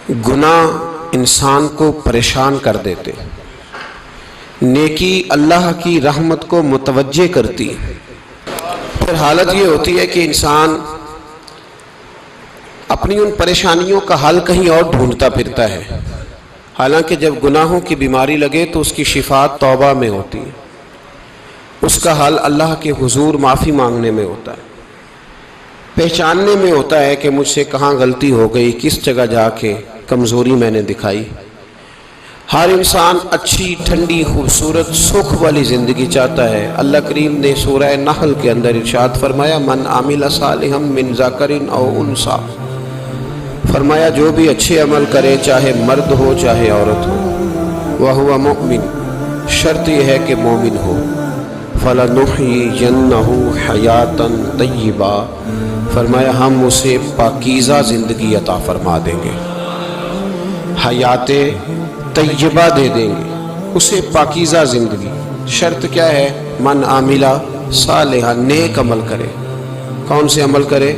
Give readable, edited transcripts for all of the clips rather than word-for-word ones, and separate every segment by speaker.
Speaker 1: گناہ انسان کو پریشان کر دیتے، نیکی اللہ کی رحمت کو متوجہ کرتی۔ پھر حالت یہ ہوتی ہے کہ انسان اپنی ان پریشانیوں کا حل کہیں اور ڈھونڈتا پھرتا ہے، حالانکہ جب گناہوں کی بیماری لگے تو اس کی شفا توبہ میں ہوتی ہے، اس کا حل اللہ کے حضور معافی مانگنے میں ہوتا ہے، پہچاننے میں ہوتا ہے کہ مجھ سے کہاں غلطی ہو گئی، کس جگہ جا کے کمزوری میں نے دکھائی۔ ہر انسان اچھی، ٹھنڈی، خوبصورت، سکھ والی زندگی چاہتا ہے۔ اللہ کریم نے سورہ نحل کے اندر ارشاد فرمایا، من عمل صالحا من ذکر او انثی، فرمایا جو بھی اچھے عمل کرے، چاہے مرد ہو چاہے عورت ہو، وہو مؤمن، شرط یہ ہے کہ مومن ہو، فَلَنُحْيِيَنَّهُ حَيَاةً طَيِّبَةً، فرمایا ہم اسے پاکیزہ زندگی عطا فرما دیں گے، حیات طیبہ دے دیں گے اسے، پاکیزہ زندگی۔ شرط کیا ہے؟ من عامل صالحا، نیک عمل کرے۔ کون سے عمل کرے؟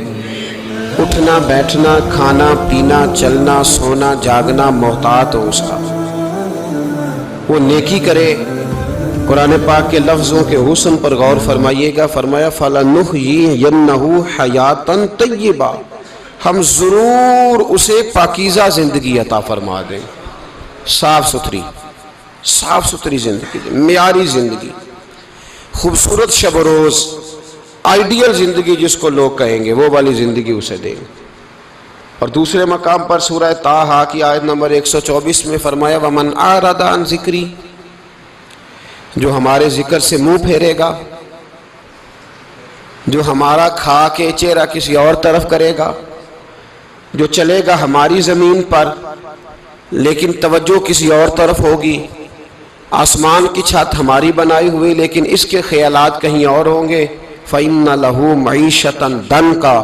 Speaker 1: اٹھنا بیٹھنا، کھانا پینا، چلنا سونا جاگنا محتاط ہو اس کا، وہ نیکی کرے۔ قرآن پاک کے لفظوں کے حسن پر غور فرمائیے گا، فرمایا فَلَنُحْيِيَنَّهُ حَيَاةً طَيِّبَةً، ہم ضرور اسے پاکیزہ زندگی عطا فرما دیں، صاف ستھری زندگی، معیاری زندگی، خوبصورت شب و روز، آئیڈیل زندگی جس کو لوگ کہیں گے، وہ والی زندگی اسے دیں گے۔ اور دوسرے مقام پر سورہ طٰہٰ کی آیت نمبر 124 میں فرمایا وَمَنْ أَعْرَضَ عَنْ ذِكْرِی، جو ہمارے ذکر سے منہ پھیرے گا، جو ہمارا کھا کے چہرہ کسی اور طرف کرے گا، جو چلے گا ہماری زمین پر لیکن توجہ کسی اور طرف ہوگی، آسمان کی چھت ہماری بنائی ہوئی لیکن اس کے خیالات کہیں اور ہوں گے، فَإِنَّ لَهُ مَعِيشَةً ضَنْكًا،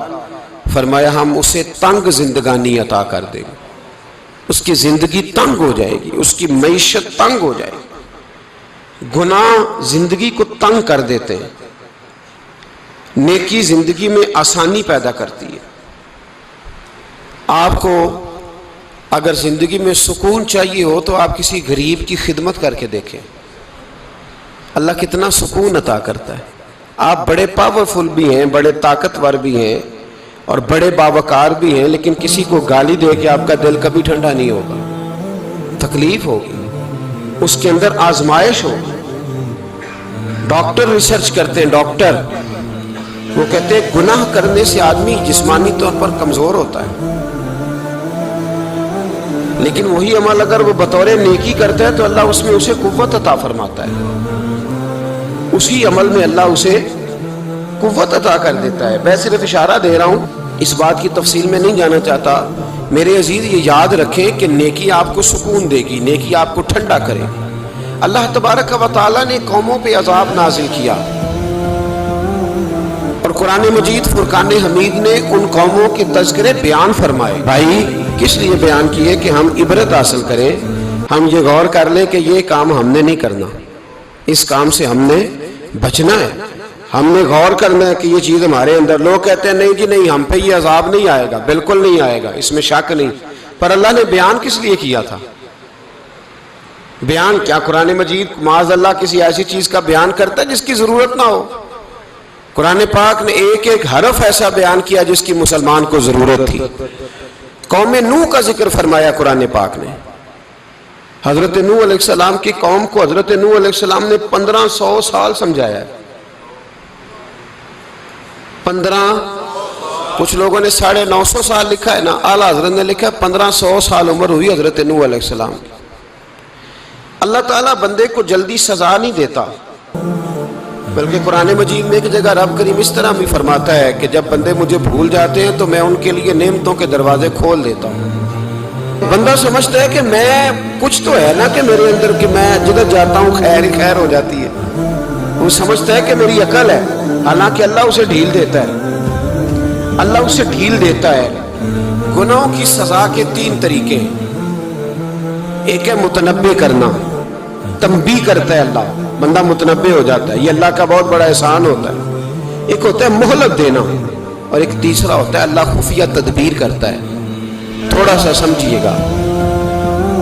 Speaker 1: فرمایا ہم اسے تنگ زندگانی عطا کر دیں گے، اس کی زندگی تنگ ہو جائے گی، اس کی معیشت تنگ ہو جائے گی۔ گناہ زندگی کو تنگ کر دیتے ہیں، نیکی زندگی میں آسانی پیدا کرتی ہے۔ آپ کو اگر زندگی میں سکون چاہیے ہو تو آپ کسی غریب کی خدمت کر کے دیکھیں، اللہ کتنا سکون عطا کرتا ہے۔ آپ بڑے پاورفل بھی ہیں، بڑے طاقتور بھی ہیں اور بڑے باوقار بھی ہیں، لیکن کسی کو گالی دے کے آپ کا دل کبھی ٹھنڈا نہیں ہوگا، تکلیف ہوگی، اس کے اندر آزمائش ہوگی۔ ڈاکٹر ریسرچ کرتے ہیں، ڈاکٹر وہ کہتے ہیں گناہ کرنے سے آدمی جسمانی طور پر کمزور ہوتا ہے، لیکن وہی عمل اگر وہ بطور نیکی کرتا ہے تو اللہ اس میں اسے قوت عطا فرماتا ہے، اسی عمل میں اللہ اسے قوت عطا کر دیتا ہے۔ میں صرف اشارہ دے رہا ہوں، اس بات کی تفصیل میں نہیں جانا چاہتا۔ میرے عزیز یہ یاد رکھیں کہ نیکی آپ کو سکون دے گی، نیکی آپ کو ٹھنڈا کرے گی۔ اللہ تبارک و تعالیٰ نے قوموں پہ عذاب نازل کیا اور قرآن مجید فرقان حمید نے ان قوموں کے تذکرے بیان فرمائے۔ بھائی کس لیے بیان کیے؟ کہ ہم عبرت حاصل کریں، ہم یہ غور کر لیں کہ یہ کام ہم نے نہیں کرنا، اس کام سے ہم نے بچنا ہے، ہم نے غور کرنا ہے کہ یہ چیز ہمارے اندر۔ لوگ کہتے ہیں نہیں جی نہیں، ہم پہ یہ عذاب نہیں آئے گا، بالکل نہیں آئے گا، اس میں شک نہیں۔ پر اللہ نے بیان کس لیے کیا تھا؟ بیان کیا قرآن مجید معاذ اللہ کسی ایسی چیز کا بیان کرتا ہے جس کی ضرورت نہ ہو؟ قرآن پاک نے ایک ایک حرف ایسا بیان کیا جس کی مسلمان کو ضرورت تھی۔ قوم نوح کا ذکر فرمایا قرآن پاک نے، حضرت نوح علیہ السلام کی قوم کو حضرت نوح علیہ السلام نے 1500 سال سمجھایا ہے، کچھ لوگوں نے 950 سال لکھا ہے نا، اعلیٰ حضرت نے لکھا ہے 1500 سال عمر ہوئی حضرت نوح علیہ السلام کی۔ اللہ تعالیٰ بندے کو جلدی سزا نہیں دیتا، بلکہ قرآن مجید میں ایک جگہ رب کریم اس طرح بھی فرماتا ہے کہ جب بندے مجھے بھول جاتے ہیں تو میں ان کے لیے نعمتوں کے دروازے کھول دیتا ہوں۔ بندہ سمجھتا ہے کہ میں کچھ تو ہے نا کہ میرے اندر کہ میں جدھر جاتا ہوں خیر ہی خیر ہو جاتی ہے، وہ سمجھتا ہے کہ میری عقل ہے، حالانکہ اللہ اسے ڈھیل دیتا ہے، اللہ اسے ڈھیل دیتا ہے۔ گناہوں کی سزا کے 3 طریقے ہیں، ایک ہے متنبع کرنا، تنبیہ کرتا ہے اللہ، بندہ متنبع ہو جاتا ہے، یہ اللہ کا بہت بڑا احسان ہوتا ہے۔ ایک ہوتا ہے مہلت دینا، اور ایک تیسرا ہوتا ہے اللہ خفیہ تدبیر کرتا ہے، تھوڑا تھوڑا سا سمجھیے گا،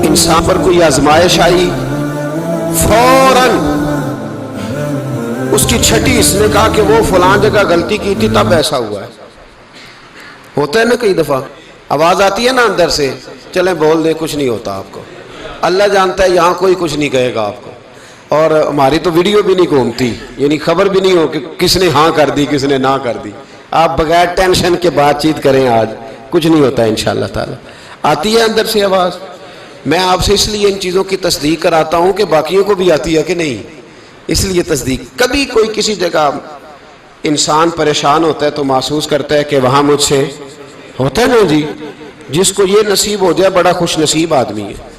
Speaker 1: انسان پر کوئی آزمائش آئی، فوراً اس کی چھٹی اس نے کہا کہ وہ فلاں جگہ غلطی کی تھی تب ایسا ہوا ہے. ہوتا ہے نا کئی دفعہ آواز آتی ہے نا اندر سے، چلیں بول دیں کچھ نہیں ہوتا آپ کو. اللہ جانتا ہے یہاں کوئی کچھ نہیں کہے گا آپ کو، اور ہماری تو ویڈیو بھی نہیں گھومتی، یعنی خبر بھی نہیں ہو کہ کس نے ہاں کر دی کس نے نہ کر دی. آپ بغیر ٹینشن کے بات چیت کریں، آج کچھ نہیں ہوتا ہے انشاءاللہ تعالی. آتی ہے اندر سے آواز. میں آپ سے اس لیے ان چیزوں کی تصدیق کراتا ہوں کہ باقیوں کو بھی آتی ہے کہ نہیں، اس لیے تصدیق. کبھی کوئی کسی جگہ انسان پریشان ہوتا ہے تو محسوس کرتا ہے کہ وہاں مجھ سے ہوتا ہے نا جی، جس کو یہ نصیب ہو جائے بڑا خوش نصیب آدمی ہے.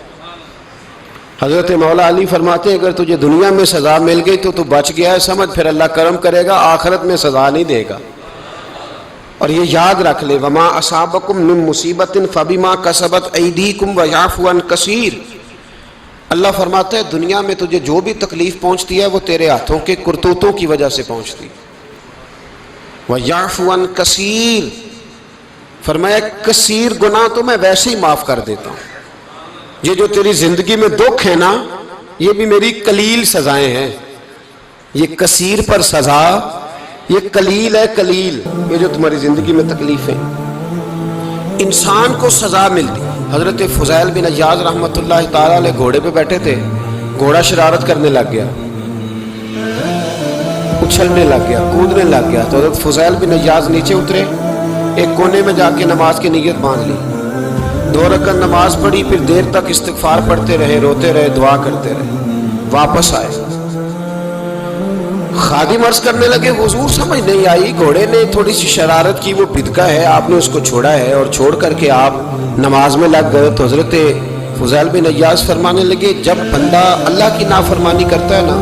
Speaker 1: حضرت مولا علی فرماتے ہیں اگر تجھے دنیا میں سزا مل گئی تو بچ گیا ہے، سمجھ پھر اللہ کرم کرے گا، آخرت میں سزا نہیں دے گا. اور یہ یاد رکھ لے، وما اصابکم من مصیبت فبما کسبت ایدیکم ویعفو عن کثیر. اللہ فرماتا ہے دنیا میں تجھے جو بھی تکلیف پہنچتی ہے وہ تیرے ہاتھوں کے کرتوتوں کی وجہ سے پہنچتی. ویعفو عن کثیر، فرمایا کثیر گناہ تو میں ویسے ہی معاف کر دیتا ہوں. یہ جو تیری زندگی میں دکھ ہے نا، یہ بھی میری قلیل سزائیں ہیں. یہ کثیر پر سزا، یہ قلیل ہے قلیل. یہ جو تمہاری زندگی میں تکلیف ہے، انسان کو سزا ملتی. حضرت فضیل بن عیاض رحمۃ اللہ تعالی علیہ گھوڑے پہ بیٹھے تھے، گھوڑا شرارت کرنے لگ گیا، اچھلنے لگ گیا، کودنے لگ گیا. تو حضرت فضیل بن عیاض نیچے اترے، ایک کونے میں جا کے نماز کی نیت باندھ لی، 2 رکعت نماز پڑھی، پھر دیر تک استغفار پڑھتے رہے، روتے رہے، دعا کرتے رہے. واپس آئے، خادم عرض کرنے لگے حضور سمجھ نہیں آئی، گھوڑے نے تھوڑی سی شرارت کی، وہ بدکا ہے، آپ نے اس کو چھوڑا ہے اور چھوڑ کر کے آپ نماز میں لگ گئے. تو حضرت فضیل بن عیاض فرمانے لگے جب بندہ اللہ کی نافرمانی کرتا ہے نا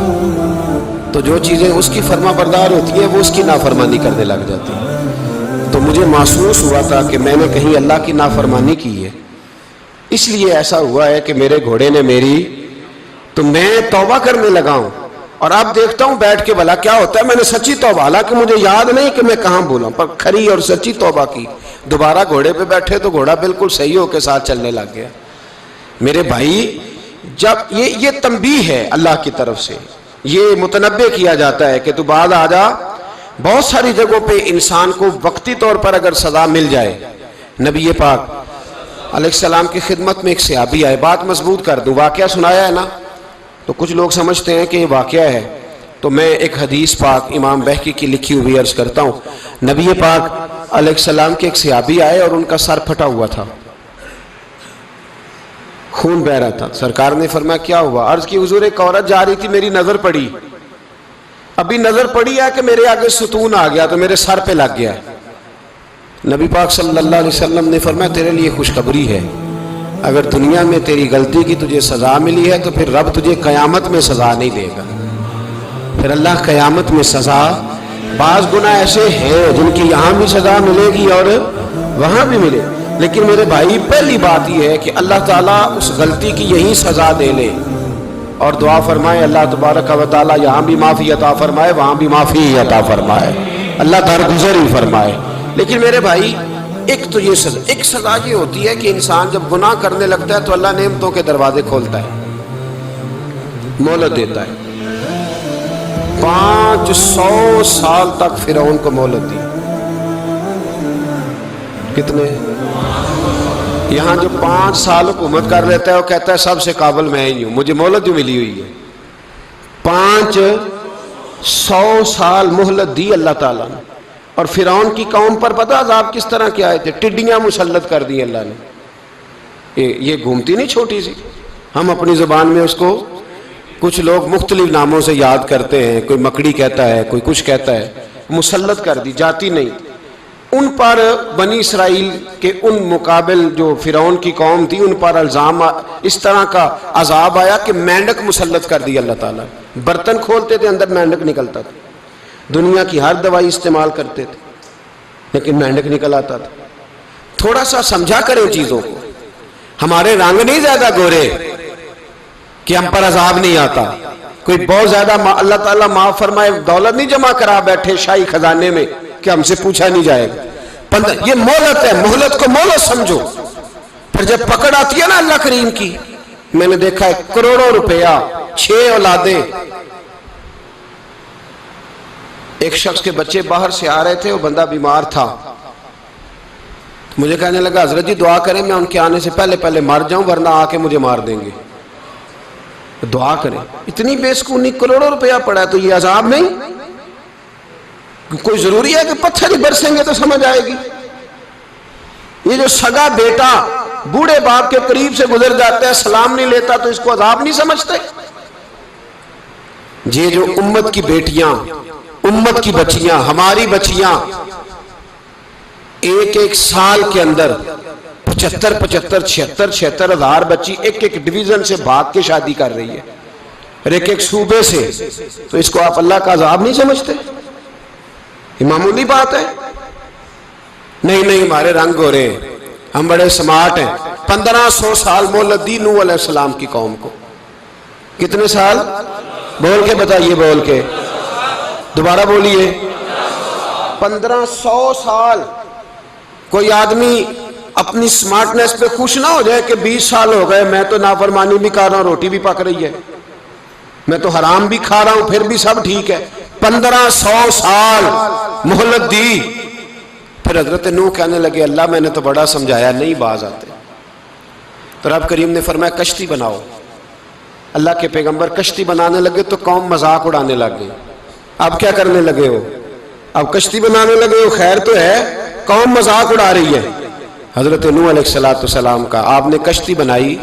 Speaker 1: تو جو چیزیں اس کی فرما بردار ہوتی ہیں وہ اس کی نافرمانی کرنے لگ جاتی ہیں. تو مجھے محسوس ہوا تھا کہ میں نے کہیں اللہ کی نافرمانی کی ہے، اس لیے ایسا ہوا ہے کہ میرے گھوڑے نے میری، تو میں توبہ کرنے لگا ہوں. اور اب دیکھتا ہوں بیٹھ کے بھلا کیا ہوتا ہے. میں نے سچی توبہ، حالانکہ مجھے یاد نہیں کہ میں کہاں بولا، پر کھری اور سچی توبہ کی. دوبارہ گھوڑے پہ بیٹھے تو گھوڑا بالکل صحیح ہو کے ساتھ چلنے لگ گیا. میرے بھائی جب یہ تنبیہ ہے اللہ کی طرف سے، یہ متنبہ کیا جاتا ہے کہ تو بعد آ جا. بہت ساری جگہوں پہ انسان کو وقتی طور پر اگر سزا مل جائے، نبی پاک علیہ السلام کی خدمت میں ایک صحابی آئے، بات مضبوط کر دوں، واقعہ سنایا ہے نا تو کچھ لوگ سمجھتے ہیں کہ یہ واقعہ ہے، تو میں ایک حدیث پاک امام بہقی کی لکھی ہوئی عرض کرتا ہوں. نبی پاک علیہ السلام کے ایک صحابی آئے اور ان کا سر پھٹا ہوا تھا، خون بہ رہا تھا. سرکار نے فرمایا کیا ہوا؟ عرض کی حضور ایک عورت جا رہی تھی، میری نظر پڑی، ابھی نظر پڑی ہے کہ میرے آگے ستون آ گیا تو میرے سر پہ لگ گیا. نبی پاک صلی اللہ علیہ وسلم نے فرمایا تیرے لیے خوشخبری ہے، اگر دنیا میں تیری غلطی کی تجھے سزا ملی ہے تو پھر رب تجھے قیامت میں سزا نہیں دے گا. پھر اللہ قیامت میں سزا، بعض گناہ ایسے ہیں جن کی یہاں بھی سزا ملے گی اور وہاں بھی ملے، لیکن میرے بھائی پہلی بات یہ ہے کہ اللہ تعالیٰ اس غلطی کی یہی سزا دے لے. اور دعا فرمائے اللہ تبارک و تعالیٰ یہاں بھی معافی عطا فرمائے، وہاں بھی معافی عطا فرمائے، اللہ درگزر ہی فرمائے. لیکن میرے بھائی ایک تو یہ سزا، ایک سزا یہ ہوتی ہے کہ انسان جب گناہ کرنے لگتا ہے تو اللہ نعمتوں کے دروازے کھولتا ہے، مہلت دیتا ہے. 500 سال تک فرعون کو مہلت دی. کتنے؟ یہاں جو 5 سال حکومت کر لیتا ہے وہ کہتا ہے سب سے قابل میں ہی ہوں، مجھے مہلت جو ملی ہوئی ہے. 500 سال مہلت دی اللہ تعالیٰ نے. اور فرعون کی قوم پر پتہ عذاب کس طرح کے آئے تھے؟ ٹڈیاں مسلط کر دی اللہ نے. یہ گھومتی نہیں چھوٹی سی، ہم اپنی زبان میں اس کو کچھ لوگ مختلف ناموں سے یاد کرتے ہیں، کوئی مکڑی کہتا ہے، کوئی کچھ کہتا ہے. مسلط کر دی، جاتی نہیں. ان پر بنی اسرائیل کے ان مقابل جو فرعون کی قوم تھی ان پر الزام اس طرح کا عذاب آیا کہ مینڈک مسلط کر دی اللہ تعالیٰ. برتن کھولتے تھے اندر مینڈک نکلتا تھا، دنیا کی ہر دوائی استعمال کرتے تھے لیکن مینڈک نکل آتا تھا. تھوڑا سا سمجھا کریں چیزوں کو. ہمارے رنگ نہیں زیادہ گورے کہ ہم پر عذاب نہیں آتا. کوئی بہت زیادہ اللہ تعالیٰ معاف فرمائے دولت نہیں جمع کرا بیٹھے شاہی خزانے میں کہ ہم سے پوچھا نہیں جائے گا. یہ مہلت ہے، مہلت کو مہلت سمجھو. پھر جب پکڑ آتی ہے نا اللہ کریم کی، میں نے دیکھا ہے کروڑوں روپیہ، 6 اولادیں، ایک شخص کے بچے باہر سے آ رہے تھے، وہ بندہ بیمار تھا، مجھے کہنے لگا حضرت جی دعا کریں میں ان کے آنے سے پہلے پہلے مر جاؤں ورنہ آ کے مجھے مار دیں گے، دعا کریں۔ اتنی بے سکونی، کروڑوں روپیہ پڑا ہے تو یہ عذاب نہیں؟ کوئی ضروری ہے کہ پتھر ہی برسیں گے تو سمجھ آئے گی؟ یہ جو سگا بیٹا بوڑھے باپ کے قریب سے گزر جاتا ہے، سلام نہیں لیتا تو اس کو عذاب نہیں سمجھتے؟ یہ جو امت کی بیٹیاں، امت کی بچیاں، ہماری بچیاں ایک سال کے اندر 75,000 ہزار بچی ایک ڈویژن سے بھاگ کے شادی کر رہی ہے، اور ایک صوبے سے، تو اس کو آپ اللہ کا عذاب نہیں سمجھتے؟ یہ معمولی بات ہے؟ نہیں ہمارے رنگ ہو رہے ہیں، ہم بڑے سمارٹ ہیں۔ 1500 سال مہلت دی نوح علیہ السلام کی قوم کو۔ کتنے سال؟ بول کے بتائیے، بول کے دوبارہ بولیے۔ 1500 سال۔ کوئی آدمی اپنی سمارٹنس پہ خوش نہ ہو جائے کہ 20 سال ہو گئے میں تو نافرمانی بھی کر رہا ہوں، روٹی بھی پک رہی ہے، میں تو حرام بھی کھا رہا ہوں، پھر بھی سب ٹھیک ہے۔ 1500 سال مہلت دی۔ پھر حضرت نوح کہنے لگے اللہ میں نے تو بڑا سمجھایا، نہیں باز آتے۔ تو رب کریم نے فرمایا کشتی بناؤ۔ اللہ کے پیغمبر کشتی بنانے لگے تو قوم مذاق اڑانے لگ گئی۔ اب کیا کرنے لگے ہو؟ اب کشتی بنانے لگے ہو، خیر تو ہے، قوم مذاق اڑا رہی ہے۔ حضرت نوح علیہ السلام کا، آپ نے کشتی بنائی،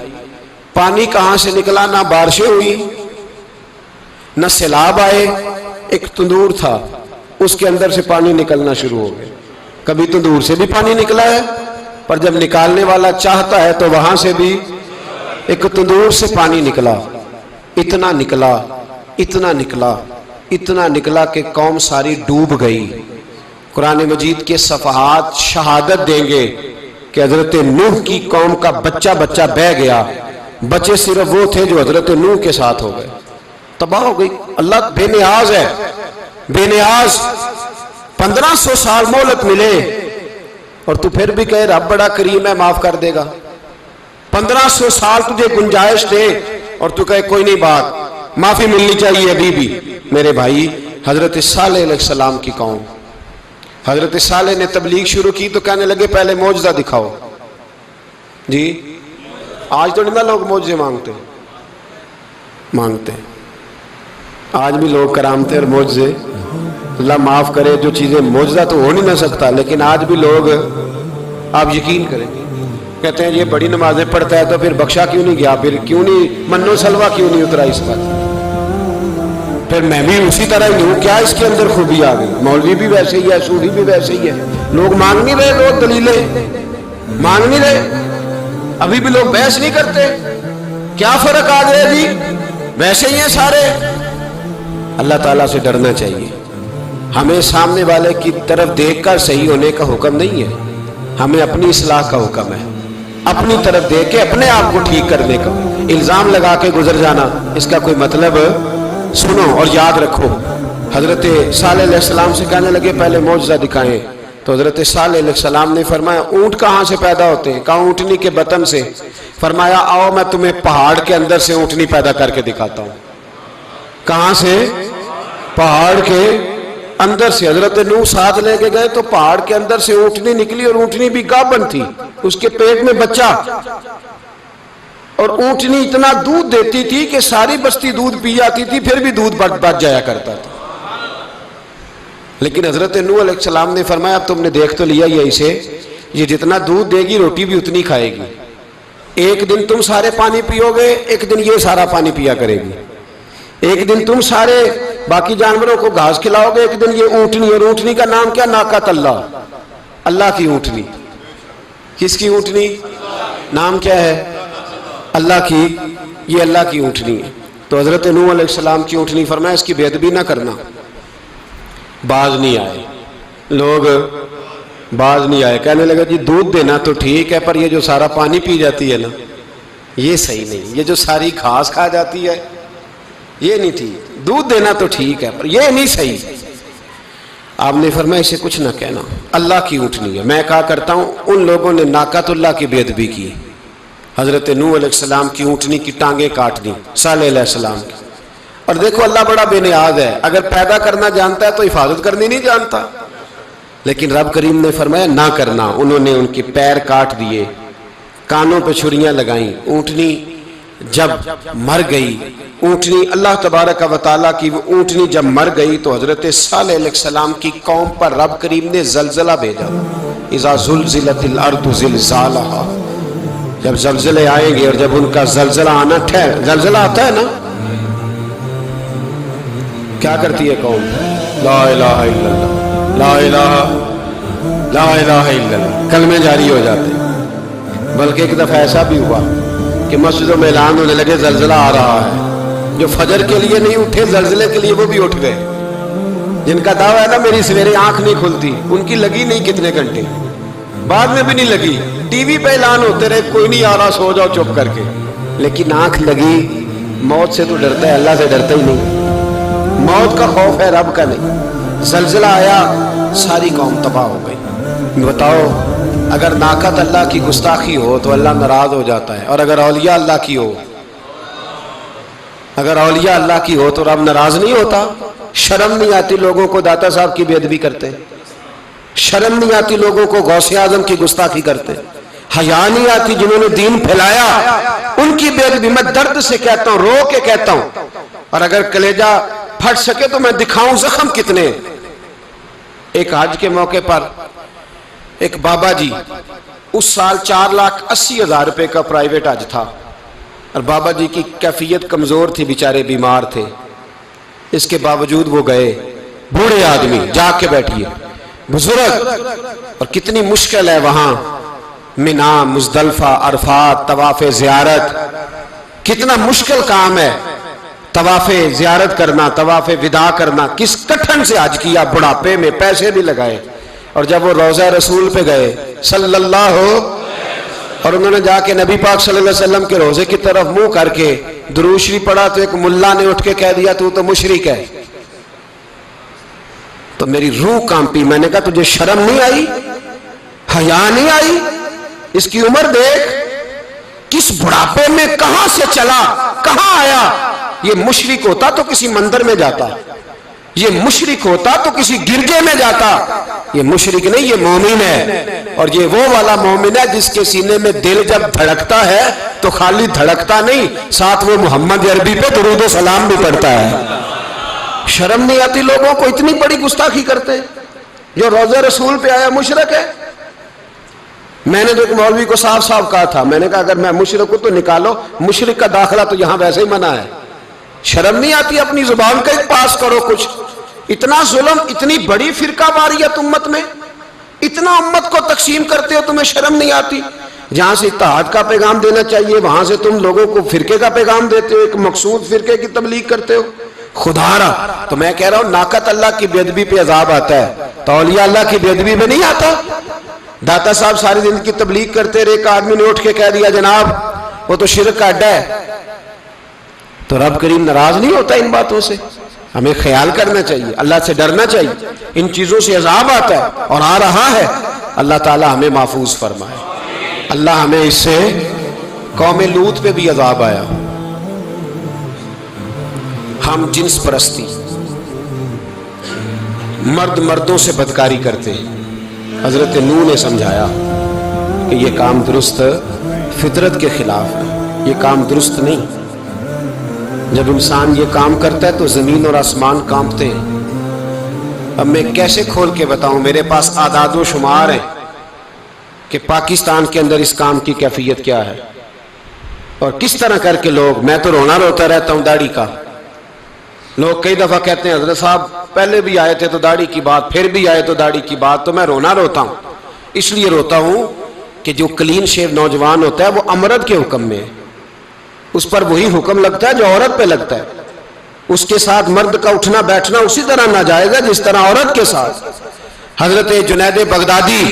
Speaker 1: پانی کہاں سے نکلا؟ نہ بارشیں ہوئی، نہ سیلاب آئے، ایک تندور تھا، اس کے اندر سے پانی نکلنا شروع ہو گیا۔ کبھی تندور سے بھی پانی نکلا ہے، پر جب نکالنے والا چاہتا ہے تو وہاں سے بھی ایک تندور سے پانی نکلا۔ اتنا نکلا، اتنا نکلا، اتنا نکلا کہ قوم ساری ڈوب گئی۔ قرآن مجید کے صفحات شہادت دیں گے کہ حضرت نوح کی قوم کا بچہ بہ گیا، بچے صرف وہ تھے جو حضرت نوح کے ساتھ ہو گئے، تباہ ہو گئی۔ اللہ بے نیاز ہے، بے نیاز۔ 1500 سال مہلت ملے اور تو پھر بھی کہے رب بڑا کریم ہے، معاف کر دے گا۔ 1500 سال تجھے گنجائش دے اور تو کہے کوئی نہیں، بات معافی ملنی چاہیے ابھی بھی۔ میرے بھائی، حضرت صالح علیہ السلام کی قوم، حضرت صالح نے تبلیغ شروع کی تو کہنے لگے پہلے معجزہ دکھاؤ۔ جی آج تو نہیں نا لوگ معجزے مانگتے، آج بھی لوگ کرامتے اور معجزے، اللہ معاف کرے، جو چیزیں معجزہ تو ہو نہیں نہ سکتا، لیکن آج بھی لوگ، آپ یقین کریں، کہتے ہیں یہ بڑی نمازیں پڑھتا ہے تو پھر بخشا کیوں نہیں گیا، پھر کیوں نہیں منو سلوا کیوں نہیں اترا اس پر، پھر میں بھی اسی طرح ہی ہوں، کیا اس کے اندر خوبی آ گئی؟ مولوی بھی ویسے ہی ہے، صوفی بھی ویسے ہی ہے، لوگ مانگ نہیں رہے، لوگ دلیلیں مانگ نہیں رہے، ابھی بھی لوگ بحث نہیں کرتے، کیا فرق آ گیا جی؟ ویسے ہی ہیں سارے۔ اللہ تعالیٰ سے ڈرنا چاہیے۔ ہمیں سامنے والے کی طرف دیکھ کر صحیح ہونے کا حکم نہیں ہے، ہمیں اپنی اصلاح کا حکم ہے، اپنی طرف دیکھ کے اپنے آپ کو ٹھیک کرنے کا۔ الزام لگا کے گزر جانا، اس کا کوئی مطلب، سنو اور یاد رکھو۔ حضرت صالح علیہ السلام سے کہنے لگے پہلے معجزہ دکھائیں، تو حضرت صالح علیہ السلام نے فرمایا اونٹ کہاں سے پیدا ہوتے ہیں؟ کہا اونٹنی کے بطن سے۔ فرمایا آؤ میں تمہیں پہاڑ کے اندر سے اونٹنی پیدا کر کے دکھاتا ہوں۔ کہاں سے؟ پہاڑ کے اندر سے۔ حضرت نوح ساتھ لے کے گئے تو پہاڑ کے اندر سے اونٹنی نکلی، اور اونٹنی بھی گابن تھی، اس کے پیٹ میں بچہ، اور اونٹنی اتنا دودھ دیتی تھی کہ ساری بستی دودھ پی جاتی تھی، پھر بھی دودھ بچ جایا کرتا تھا۔ لیکن حضرت نوح علیہ السلام نے فرمایا اب تم نے دیکھ تو لیا یہ اسے، یہ جتنا دودھ دے گی روٹی بھی اتنی کھائے گی، ایک دن تم سارے پانی پیو گے، ایک دن یہ سارا پانی پیا کرے گی، ایک دن تم سارے باقی جانوروں کو گھاس کھلاؤ گے، ایک دن یہ اونٹنی، اور اونٹنی کا نام کیا؟ ناقۃ اللہ، اللہ کی اونٹنی۔ کس کی اونٹنی؟ نام کیا ہے؟ اللہ کی، یہ اللہ کی اونٹنی ہے۔ تو حضرت نوح علیہ السلام کی اونٹنی فرمایا اس کی بے ادبی نہ کرنا۔ باز نہیں آئے لوگ، باز نہیں آئے، کہنے لگا جی دودھ دینا تو ٹھیک ہے، پر یہ جو سارا پانی پی جاتی ہے نا یہ صحیح نہیں، یہ جو ساری گھاس کھا جاتی ہے یہ نہیں ٹھیک، دودھ دینا تو ٹھیک ہے پر یہ نہیں صحیح۔ آپ نے فرمایا اسے کچھ نہ کہنا، اللہ کی اونٹنی ہے۔ میں کہا کرتا ہوں ان لوگوں نے ناقۃ اللہ کی بے ادبی کی، حضرت نوح علیہ السلام کی اونٹنی کی ٹانگیں کاٹ دی صالح علیہ السلام کی. اور دیکھو اللہ بڑا بے نیاز ہے، اگر پیدا کرنا جانتا ہے تو حفاظت کرنی نہیں جانتا. لیکن رب کریم نے فرمایا نہ کرنا. انہوں نے ان کے پیر کاٹ دیے، کانوں پہ چھریاں لگائیں. اونٹنی جب مر گئی، اونٹنی اللہ تبارک و تعالیٰ کی وہ اونٹنی جب مر گئی تو حضرت صالح علیہ السلام کی قوم پر رب کریم نے زلزلہ بھیجا. اذا زلزلت الارض زلزالہا، جب زلزلے آئیں گے اور جب ان کا زلزلہ آنا زلزلہ آتا ہے نا، کیا کرتی ہے قوم؟ لا الہ الا اللہ، لا الہ لا الہ الا اللہ، کلمے جاری ہو جاتے. بلکہ ایک دفعہ ایسا بھی ہوا کہ مسجدوں میں اعلان ہونے لگے زلزلہ آ رہا ہے. جو فجر کے لیے نہیں اٹھے زلزلے کے لیے وہ بھی اٹھ گئے. جن کا دعویٰ ہے نا میری سویرے آنکھ نہیں کھلتی، ان کی لگی نہیں کتنے گھنٹے، بعد میں بھی نہیں لگی. ٹی وی پہ اعلان ہوتے رہے کوئی نہیں آ رہا سو جاؤ چپ کر کے، لیکن آنکھ لگی. موت سے تو ڈرتا ہے، اللہ سے ڈرتا ہی نہیں. موت کا خوف ہے رب کا نہیں. زلزلہ آیا ساری قوم تباہ ہو گئی. بتاؤ اگر ناقت اللہ کی گستاخی ہو تو اللہ ناراض ہو جاتا ہے، اور اگر اولیاء اللہ کی ہو، اگر اولیاء اللہ کی ہو تو رب ناراض نہیں ہوتا. شرم نہیں آتی لوگوں کو داتا صاحب کی بے ادبی کرتے، شرم نہیں آتی لوگوں کو غوث اعظم کی گستاخی کرتے، حیا نہیں آتی جنہوں نے دین پھیلایا ان کی بے ادبی. میں درد سے کہتا ہوں، رو کے کہتا ہوں، اور اگر کلیجہ پھٹ سکے تو میں دکھاؤں زخم کتنے. ایک حج کے موقع پر ایک بابا جی، اس سال 4,80,000 روپے کا پرائیویٹ حج تھا، اور بابا جی کی کیفیت کمزور تھی، بیچارے بیمار تھے. اس کے باوجود وہ گئے. بوڑھے آدمی، جاگ کے بیٹھیے، بزرگ، اور کتنی مشکل ہے وہاں منا، مزدلفہ، عرفات، طواف زیارت، کتنا مشکل کام ہے طواف زیارت کرنا، طواف وداع کرنا. کس کٹھن سے حج کیا، بڑھاپے میں پیسے بھی لگائے. اور جب وہ روضہ رسول پہ گئے صلی اللہ، اور انہوں نے جا کے نبی پاک صلی اللہ علیہ وسلم کے روضے کی طرف منہ کر کے درود شریف پڑھا تو ایک ملا نے اٹھ کے کہہ دیا تو تو مشرک ہے. تو میری روح کانپی. میں نے کہا تجھے شرم نہیں آئی، حیا نہیں آئی؟ اس کی عمر دیکھ، کس بڑھاپے میں کہاں سے چلا کہاں آیا. یہ مشرک ہوتا تو کسی مندر میں جاتا، یہ مشرک ہوتا تو کسی گرجے میں جاتا. یہ مشرک نہیں، یہ مومن ہے. اور یہ وہ والا مومن ہے جس کے سینے میں دل جب دھڑکتا ہے تو خالی دھڑکتا نہیں، ساتھ وہ محمد عربی پہ درود و سلام بھی پڑھتا ہے. شرم نہیں آتی لوگوں کو؟ اتنی بڑی گستاخی کرتے. جو روضہ رسول پہ آیا مشرک ہے. میں نے تو ایک مولوی کو صاف صاف کہا تھا، میں نے کہا اگر میں مشرک ہوں تو نکالو، مشرک کا داخلہ تو یہاں ویسے ہی منع ہے. شرم نہیں آتی؟ اپنی زبان کا ایک پاس کرو کچھ. اتنا ظلم، اتنی بڑی فرقہ واریت امت میں، اتنا امت کو تقسیم کرتے ہو، تمہیں شرم نہیں آتی؟ جہاں سے اتحاد کا پیغام دینا چاہیے وہاں سے تم لوگوں کو فرقے کا پیغام دیتے ہو، ایک مقصود فرقے کی تبلیغ کرتے ہو. خدا رہا تو میں کہہ رہا ہوں ناقت اللہ کی بے ادبی پہ عذاب آتا ہے، تو اولیاء اللہ کی بے ادبی پہ نہیں آتا. داتا صاحب ساری زندگی تبلیغ کرتے رہے، ایک آدمی نے اٹھ کے کہہ دیا جناب وہ تو شرک کا اڈا ہے، تو رب کریم ناراض نہیں ہوتا ان باتوں سے؟ ہمیں خیال کرنا چاہیے، اللہ سے ڈرنا چاہیے. ان چیزوں سے عذاب آتا ہے اور آ رہا ہے. اللہ تعالی ہمیں محفوظ فرمائے. اللہ ہمیں اس سے، قوم لوط پہ بھی عذاب آیا. ہم جنس پرستی، مرد مردوں سے بدکاری کرتے ہیں. حضرت نوح نے سمجھایا کہ یہ کام درست فطرت کے خلاف ہے، یہ کام درست نہیں. جب انسان یہ کام کرتا ہے تو زمین اور آسمان کانپتے ہیں. اب میں کیسے کھول کے بتاؤں، میرے پاس اعداد و شمار ہیں کہ پاکستان کے اندر اس کام کی کیفیت کیا ہے اور کس طرح کر کے لوگ. میں تو رونا روتا رہتا ہوں داڑھی کا. لوگ کئی دفعہ کہتے ہیں حضرت صاحب پہلے بھی آئے تھے تو داڑھی کی بات، پھر بھی آئے تو داڑھی کی بات. تو میں رونا روتا ہوں، اس لیے روتا ہوں کہ جو کلین شیو نوجوان ہوتا ہے وہ امرد کے حکم میں ہے، اس پر وہی حکم لگتا ہے جو عورت پہ لگتا ہے. اس کے ساتھ مرد کا اٹھنا بیٹھنا اسی طرح ناجائز ہے جس طرح عورت کے ساتھ. حضرت جنید بغدادی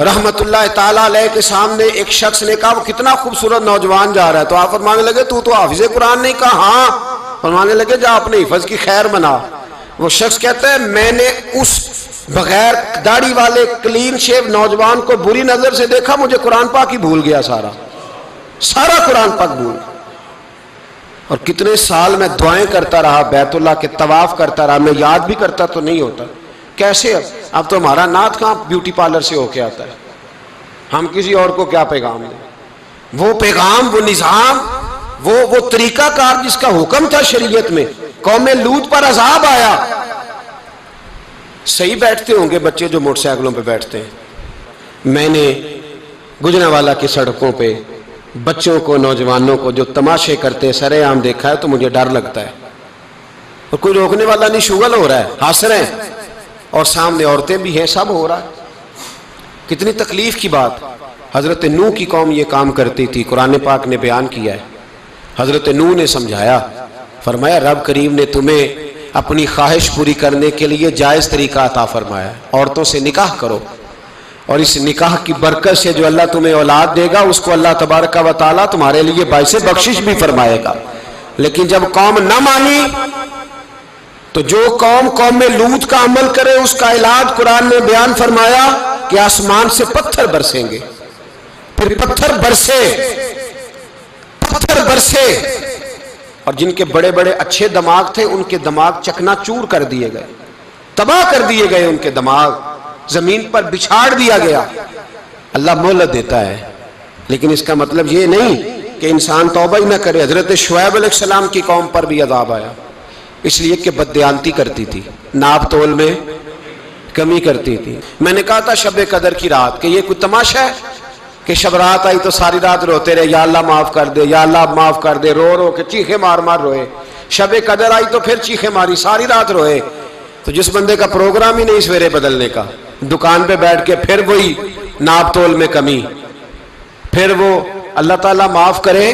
Speaker 1: رحمت اللہ تعالیٰ علیہ کے سامنے ایک شخص نے کہا وہ کتنا خوبصورت نوجوان جا رہا ہے، تو آپ فرمانے لگے تو حافظ قرآن نہیں؟ کہا ہاں. فرمانے لگے جا اپنے حفظ کی خیر بنا. وہ شخص کہتا ہے میں نے اس بغیر داڑھی والے کلین شیو نوجوان کو بری نظر سے دیکھا، مجھے قرآن پاک ہی بھول گیا سارا. سارا قرآن پاک بھول گیا۔ اور کتنے سال میں دعائیں کرتا رہا، بیت اللہ کے طواف کرتا رہا، میں یاد بھی کرتا تو نہیں ہوتا۔ کیسے اب تو ہمارا نعت کہاں بیوٹی پارلر سے ہو کے آتا ہے، ہم کسی اور کو کیا پیغام دیں؟ وہ پیغام، وہ نظام، وہ طریقہ کار جس کا حکم تھا شریعت میں، قوم لوط پر عذاب آیا۔ صحیح بیٹھتے ہوں گے بچے جو موٹر سائیکلوں پہ بیٹھتے ہیں، میں نے گجرانوالہ کی سڑکوں پہ بچوں کو، نوجوانوں کو جو تماشے کرتے سر عام دیکھا ہے تو مجھے ڈر لگتا ہے، اور کوئی روکنے والا نہیں، شغل ہو رہا ہے، ہنس رہے ہیں، اور سامنے عورتیں بھی ہیں، سب ہو رہا ہے۔ کتنی تکلیف کی بات۔ حضرت نوح کی قوم یہ کام کرتی تھی، قرآن پاک نے بیان کیا ہے۔ حضرت نوح نے سمجھایا، فرمایا رب کریم نے تمہیں اپنی خواہش پوری کرنے کے لیے جائز طریقہ عطا فرمایا ہے، عورتوں سے نکاح کرو، اور اس نکاح کی برکت سے جو اللہ تمہیں اولاد دے گا اس کو اللہ تبارک و تعالیٰ تمہارے لیے باعث بخشش بھی فرمائے گا۔ لیکن جب قوم نہ مانی تو جو قوم میں لوط کا عمل کرے اس کا علاج قرآن نے بیان فرمایا کہ آسمان سے پتھر برسیں گے، پھر پتھر برسے، اور جن کے بڑے بڑے اچھے دماغ تھے ان کے دماغ چکنا چور کر دیے گئے، تباہ کر دیے گئے، ان کے دماغ زمین پر بچھاڑ دیا گیا۔ اللہ مہلت دیتا ہے، لیکن اس کا مطلب یہ نہیں کہ انسان توبہ ہی نہ کرے۔ حضرت شعیب علیہ السلام کی قوم پر بھی عذاب آیا، اس لیے کہ بددیانتی کرتی تھی، ناپ تول میں کمی کرتی تھی۔ میں نے کہا تھا شب قدر کی رات کہ یہ کوئی تماشا ہے کہ شب رات آئی تو ساری رات روتے رہے، یا اللہ معاف کر دے، یا اللہ معاف کر دے، رو رو کے چیخے مار مار روئے۔ شب قدر آئی تو پھر چیخے ماری، ساری رات روئے۔ تو جس بندے کا پروگرام ہی نہیں سویرے بدلنے کا، دکان پہ بیٹھ کے پھر وہی ناپ تول میں کمی، پھر وہ اللہ تعالیٰ معاف کرے۔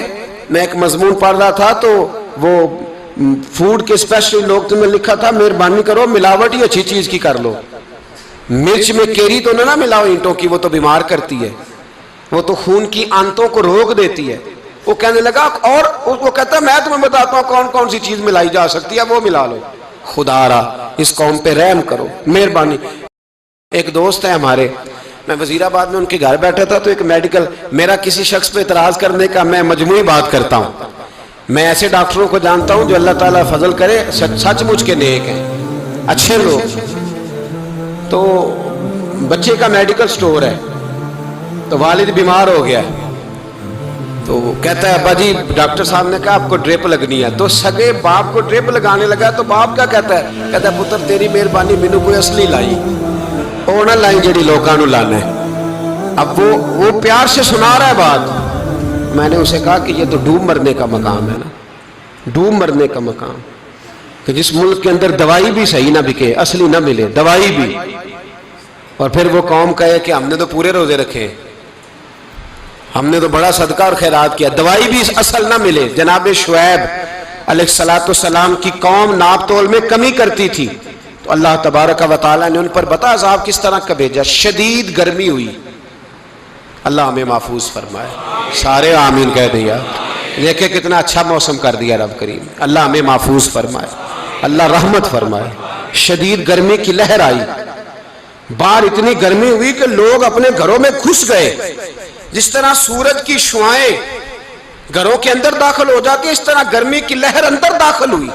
Speaker 1: میں ایک مضمون پڑھ رہا تھا تو وہ فوڈ کے اسپیشل لوگ تمہیں لکھا تھا مہربانی کرو ملاوٹ ہی اچھی چیز کی کر لو، مرچ میں کیری تو نہ ملاؤ اینٹوں کی، وہ تو بیمار کرتی ہے، وہ تو خون کی آنتوں کو روک دیتی ہے۔ وہ کہنے لگا، اور وہ کہتا ہے میں تمہیں بتاتا ہوں کون کون سی چیز ملائی جا سکتی ہے، وہ ملا لو۔ خدا را اس قوم پہ رحم کرو، مہربانی۔ ایک دوست ہے ہمارے، میں وزیر آباد میں ان کے گھر بیٹھا تھا تو ایک میڈیکل، میرا کسی شخص پہ اعتراض کرنے کا میں مجموعی بات کرتا ہوں۔ میں ایسے ڈاکٹروں کو جانتا ہوں جو اللہ تعالیٰ فضل کرے سچ مچ کے نیک ہیں، اچھے لوگ۔ تو بچے کا میڈیکل سٹور ہے، تو والد بیمار ہو گیا ہے، تو وہ کہتا ہے ابا جی ڈاکٹر صاحب نے کہا آپ کو ڈرپ لگنی ہے، تو سگے باپ کو ڈرپ لگانے لگا، تو باپ کیا کہتا ہے پتر تیری مہربانی مینوں کوئی اصلی لائی، وہ نہ لائی جڑی لوگاں نو لانا ہے۔ اب وہ پیار سے سنا رہا ہے بات۔ میں نے اسے کہا کہ یہ تو ڈوب مرنے کا مقام ہے نا، ڈوب مرنے کا مقام، کہ جس ملک کے اندر دوائی بھی صحیح نہ بکے، اصلی نہ ملے دوائی بھی، اور پھر وہ قوم کہے کہ ہم نے تو پورے روزے رکھے، ہم نے تو بڑا صدقہ اور خیرات کیا، دوائی بھی اصل نہ ملے۔ جناب شعیب علیہ السلام کی قوم ناپ تول میں کمی کرتی تھی، تو اللہ تبارک و تعالیٰ نے ان پر بتا عذاب کس طرح کا بھیجا، شدید گرمی ہوئی۔ اللہ ہمیں محفوظ فرمائے، سارے آمین کہہ دیا۔ دیکھیں کتنا اچھا موسم کر دیا رب کریم، اللہ ہمیں محفوظ فرمائے، اللہ رحمت فرمائے۔ شدید گرمی کی لہر آئی، باہر اتنی گرمی ہوئی کہ لوگ اپنے گھروں میں گھس گئے۔ جس طرح سورج کی شعائیں گھروں کے اندر داخل ہو جاتی ہے، اس طرح گرمی کی لہر اندر داخل ہوئی،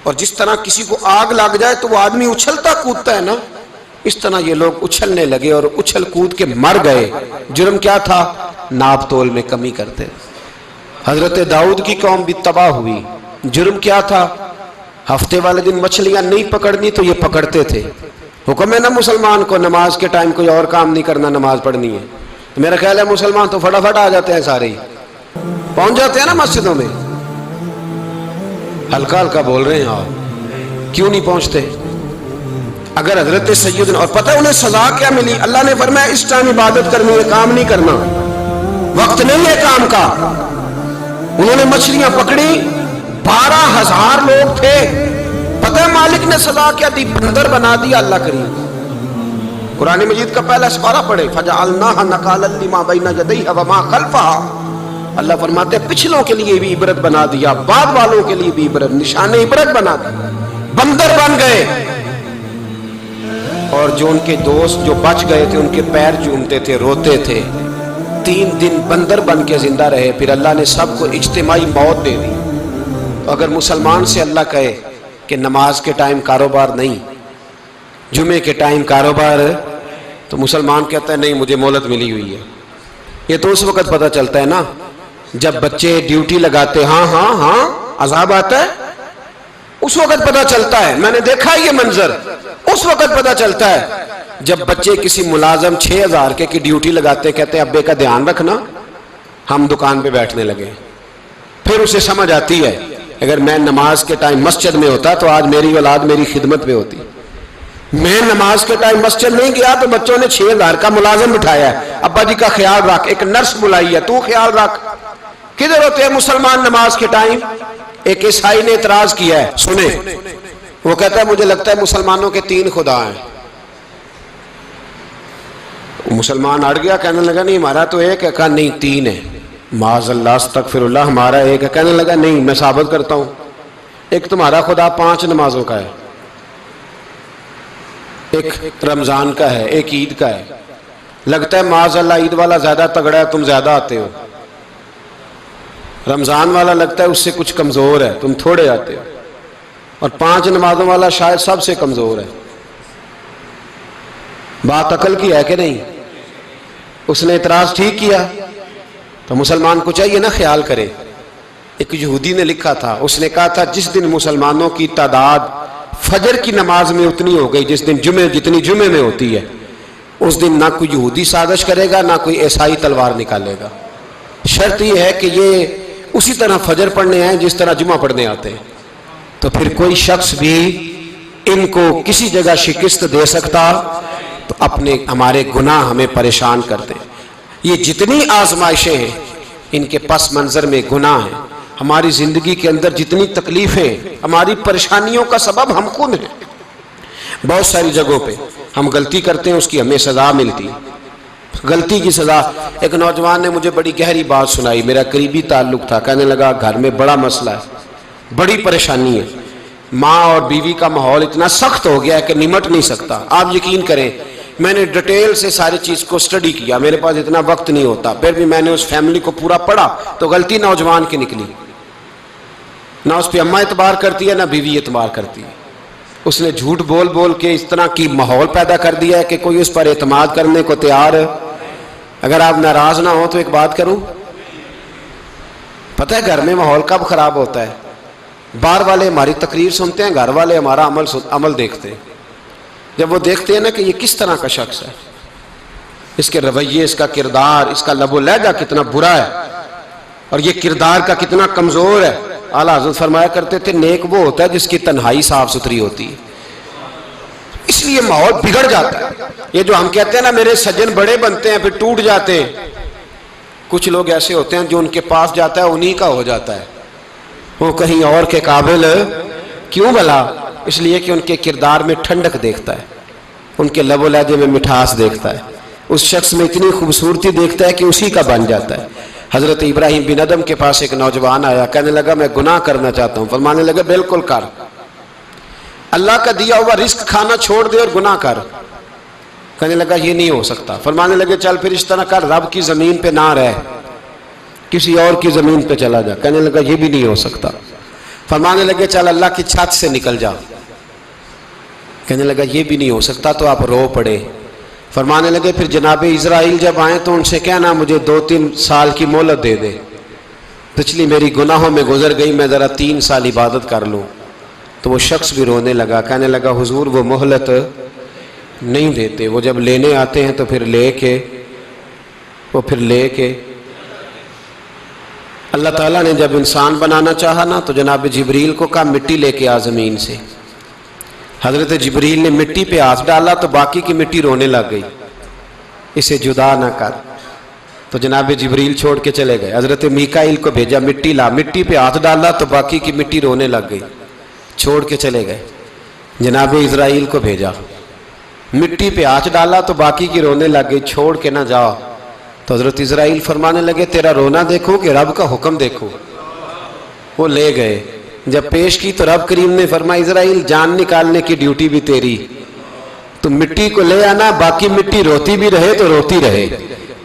Speaker 1: اور جس طرح کسی کو آگ لگ جائے تو وہ آدمی اچھلتا کودتا ہے نا، اس طرح یہ لوگ اچھلنے لگے اور اچھل کود کے مر گئے۔ جرم کیا تھا؟ ناپ تول میں کمی کرتے۔ حضرت داؤد کی قوم بھی تباہ ہوئی، جرم کیا تھا؟ ہفتے والے دن مچھلیاں نہیں پکڑنی تو یہ پکڑتے تھے۔ حکم ہے نا مسلمان کو نماز کے ٹائم کوئی اور کام نہیں کرنا، نماز پڑھنی ہے۔ میرا خیال ہے مسلمان تو فٹافٹ آ جاتے ہیں، سارے ہی پہنچ جاتے ہیں نا مسجدوں میں۔ ہلکا ہلکا بول رہے ہیں آپ، کیوں نہیں پہنچتے؟ اگر حضرت سیدنا، اور پتہ انہیں سزا کیا ملی؟ اللہ نے فرمایا اس ٹائم عبادت کرنی ہے، کام نہیں کرنا، وقت نہیں ہے کام کا۔ انہوں نے مچھلیاں پکڑی، 12,000 لوگ تھے، پتہ ہے مالک نے سزا کیا دی؟ بندر بنا دیا اللہ کریم۔ قرآن مجید کا پہلا سپارہ پڑھے، فَجَعَلْنَاهَا نَكَالًا لِمَا بَيْنَ يَدَيْهَا وَمَا خَلْفَهَا۔ اللہ فرماتے ہیں پچھلوں کے لیے بھی عبرت بنا دیا، بعد والوں کے لیے بھی عبرت، نشان عبرت بنا دیا۔ بندر بن گئے، اور جو ان کے دوست جو بچ گئے تھے ان کے پیر چومتے تھے، روتے تھے، 3 دن بندر بن کے زندہ رہے، پھر اللہ نے سب کو اجتماعی موت دے دی۔ اگر مسلمان سے اللہ کہے کہ نماز کے ٹائم کاروبار نہیں، جمعے کے ٹائم کاروبار، تو مسلمان کہتا ہے نہیں مجھے مہلت ملی ہوئی ہے۔ یہ تو اس وقت پتہ چلتا ہے نا جب بچے ڈیوٹی لگاتے، ہاں عذاب آتا ہے، اس وقت پتہ چلتا ہے۔ میں نے دیکھا یہ منظر، اس وقت پتہ چلتا ہے جب بچے کسی ملازم 6000 کی ڈیوٹی لگاتے، کہتے ہیں ابے کا دھیان رکھنا، ہم دکان پہ بیٹھنے لگے۔ پھر اسے سمجھ آتی ہے اگر میں نماز کے ٹائم مسجد میں ہوتا تو آج میری اولاد میری خدمت پہ ہوتی۔ میں نماز کے ٹائم مسجد نہیں گیا تو بچوں نے 6000 کا ملازم بٹھایا ہے، ابا جی کا خیال رکھ، ایک نرس بلائی ہے تو خیال رکھ۔ کدھر ہوتے ہیں مسلمان نماز کے ٹائم؟ ایک عیسائی نے اعتراض کیا ہے، سنیں، وہ کہتا ہے مجھے لگتا ہے مسلمانوں کے 3 خدا ہیں۔ مسلمان اڑ گیا، کہنے لگا نہیں ہمارا تو ایک ہے، کہا نہیں 3 ہے، معاذ اللہ استغفر اللہ، ہمارا ایک ہے۔ کہنے لگا نہیں میں ثابت کرتا ہوں، ایک تمہارا خدا 5 نمازوں کا ہے، ایک رمضان کا ہے، ایک عید کا ہے۔ لگتا ہے معاذ اللہ عید والا زیادہ تگڑا ہے، تم زیادہ آتے ہو۔ رمضان والا لگتا ہے اس سے کچھ کمزور ہے، تم تھوڑے آتے ہو۔ اور 5 نمازوں والا شاید سب سے کمزور ہے۔ بات عقل کی ہے کہ نہیں؟ اس نے اعتراض ٹھیک کیا تو مسلمان کو چاہیے نا خیال کرے۔ ایک یہودی نے لکھا تھا، اس نے کہا تھا جس دن مسلمانوں کی تعداد فجر کی نماز میں اتنی ہو گئی جس دن جتنی جمعے میں ہوتی ہے، اس دن نہ کوئی یہودی سازش کرے گا نہ کوئی عیسائی تلوار نکالے گا۔ شرط یہ ہے کہ یہ اسی طرح فجر پڑھنے آئیں جس طرح جمعہ پڑھنے آتے ہیں، تو پھر کوئی شخص بھی ان کو کسی جگہ شکست دے سکتا تو ہمارے گناہ ہمیں پریشان کرتے۔ یہ جتنی آزمائشیں ہیں ان کے پس منظر میں گناہ ہیں۔ ہماری زندگی کے اندر جتنی تکلیفیں، ہماری پریشانیوں کا سبب ہم خود ہیں۔ بہت ساری جگہوں پہ ہم غلطی کرتے ہیں، اس کی ہمیں سزا ملتی ہے، غلطی کی سزا۔ ایک نوجوان نے مجھے بڑی گہری بات سنائی، میرا قریبی تعلق تھا، کہنے لگا گھر میں بڑا مسئلہ ہے، بڑی پریشانی ہے، ماں اور بیوی کا ماحول اتنا سخت ہو گیا ہے کہ نمٹ نہیں سکتا۔ آپ یقین کریں میں نے ڈیٹیل سے ساری چیز کو سٹڈی کیا، میرے پاس اتنا وقت نہیں ہوتا، پھر بھی میں نے اس فیملی کو پورا پڑھا تو غلطی نوجوان کی نکلی۔ نہ اس پہ اماں اعتبار کرتی ہے نہ بیوی اعتبار کرتی ہے۔ اس نے جھوٹ بول بول کے اس طرح کی ماحول پیدا کر دیا ہے کہ کوئی اس پر اعتماد کرنے کو تیار ہے۔ اگر آپ ناراض نہ ہو تو ایک بات کروں، پتہ ہے گھر میں ماحول کب خراب ہوتا ہے؟ باہر والے ہماری تقریر سنتے ہیں، گھر والے ہمارا عمل دیکھتے ہیں۔ جب وہ دیکھتے ہیں نا کہ یہ کس طرح کا شخص ہے، اس کے رویے، اس کا کردار، اس کا لب و لہجہ کتنا برا ہے اور یہ کردار کا کتنا کمزور ہے۔ اعلیٰ حضرت فرمایا کرتے تھے نیک وہ ہوتا ہے جس کی تنہائی صاف ستھری ہوتی ہے، اس لیے ماحول بگڑ جاتا ہے۔ یہ جو ہم کہتے ہیں نا میرے سجن بڑے بنتے ہیں پھر ٹوٹ جاتے ہیں، کچھ لوگ ایسے ہوتے ہیں جو ان کے پاس جاتا ہے انہی کا ہو جاتا ہے، وہ کہیں اور کے قابل کیوں بھلا؟ اس لیے کہ ان کے کردار میں ٹھنڈک دیکھتا ہے، ان کے لب و لہجے میں مٹھاس دیکھتا ہے، اس شخص میں اتنی خوبصورتی دیکھتا ہے کہ اسی کا بن جاتا ہے۔ حضرت ابراہیم بن ادم کے پاس ایک نوجوان آیا، کہنے لگا میں گناہ کرنا چاہتا ہوں۔ فرمانے لگا بالکل کر، اللہ کا دیا ہوا رزق کھانا چھوڑ دے اور گناہ کر۔ کہنے لگا یہ نہیں ہو سکتا۔ فرمانے لگے چل پھر اس طرح کر، رب کی زمین پہ نہ رہ، کسی اور کی زمین پہ چلا جا۔ کہنے لگا یہ بھی نہیں ہو سکتا۔ فرمانے لگے چل اللہ کی چھت سے نکل جا۔ کہنے لگا یہ بھی نہیں ہو سکتا، تو آپ رو پڑے۔ فرمانے لگے پھر جناب اسرائیل جب آئیں تو ان سے کہنا مجھے 2-3 سال کی مہلت دے دے، پچھلی میری گناہوں میں گزر گئی، میں ذرا 3 سال عبادت کر لوں۔ تو وہ شخص بھی رونے لگا، کہنے لگا حضور وہ مہلت نہیں دیتے، وہ جب لینے آتے ہیں تو پھر لے کے اللہ تعالیٰ نے جب انسان بنانا چاہا نا تو جناب جبریل کو کہا مٹی لے کے آ زمین سے۔ حضرت جبریل نے مٹی پہ ہاتھ ڈالا تو باقی کی مٹی رونے لگ گئی، اسے جدا نہ کر۔ تو جناب جبریل چھوڑ کے چلے گئے۔ حضرت میکائیل کو بھیجا مٹی لا، مٹی پہ ہاتھ ڈالا تو باقی کی مٹی رونے لگ گئی، چھوڑ کے چلے گئے۔ جناب اسرائیل کو بھیجا، مٹی پہ ہاتھ ڈالا تو باقی کی رونے لگ گئی، چھوڑ کے نہ جاؤ۔ تو حضرت اسرائیل فرمانے لگے تیرا رونا دیکھو کہ رب کا حکم دیکھو۔ وہ لے گئے، جب پیش کی تو رب کریم نے فرمایا اسرائیل جان نکالنے کی ڈیوٹی بھی تیری، تو مٹی کو لے آنا، باقی مٹی روتی بھی رہے تو روتی رہے۔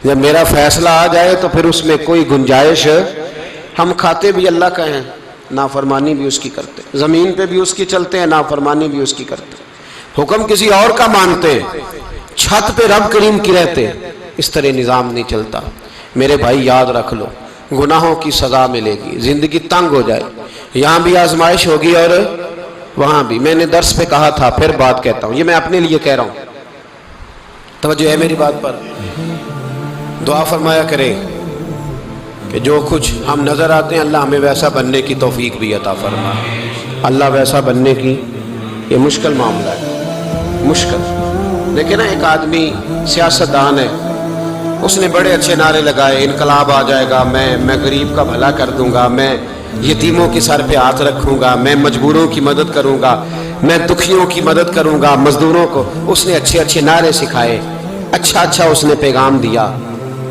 Speaker 1: جب میرا فیصلہ آ جائے تو پھر اس میں کوئی گنجائش، ہم کھاتے بھی اللہ کا ہیں، نافرمانی بھی اس کی کرتے، زمین پہ بھی اس کی چلتے ہیں، نافرمانی بھی اس کی کرتے، حکم کسی اور کا مانتے، چھت پہ رب کریم کی رہتے، اس طرح نظام نہیں چلتا۔ میرے بھائی یاد رکھ لو، گناہوں کی سزا ملے گی، زندگی تنگ ہو جائے، یہاں بھی آزمائش ہوگی اور وہاں بھی۔ میں نے درس پہ کہا تھا، پھر بات کہتا ہوں، یہ میں اپنے لیے کہہ رہا ہوں، توجہ ہے میری بات پر۔ دعا فرمایا کرے کہ جو کچھ ہم نظر آتے ہیں اللہ ہمیں ویسا بننے کی توفیق بھی عطا فرمائے۔ اللہ ویسا بننے کی، یہ مشکل معاملہ ہے، مشکل۔ دیکھیں نا، ایک آدمی سیاستدان ہے، اس نے بڑے اچھے نعرے لگائے، انقلاب آ جائے گا، میں غریب کا بھلا کر دوں گا، میں یتیموں کے سر پہ ہاتھ رکھوں گا، میں مجبوروں کی مدد کروں گا، میں دکھیوں کی مدد کروں گا، مزدوروں کو۔ اس نے اچھے اچھے نعرے سکھائے، اچھا اس نے پیغام دیا،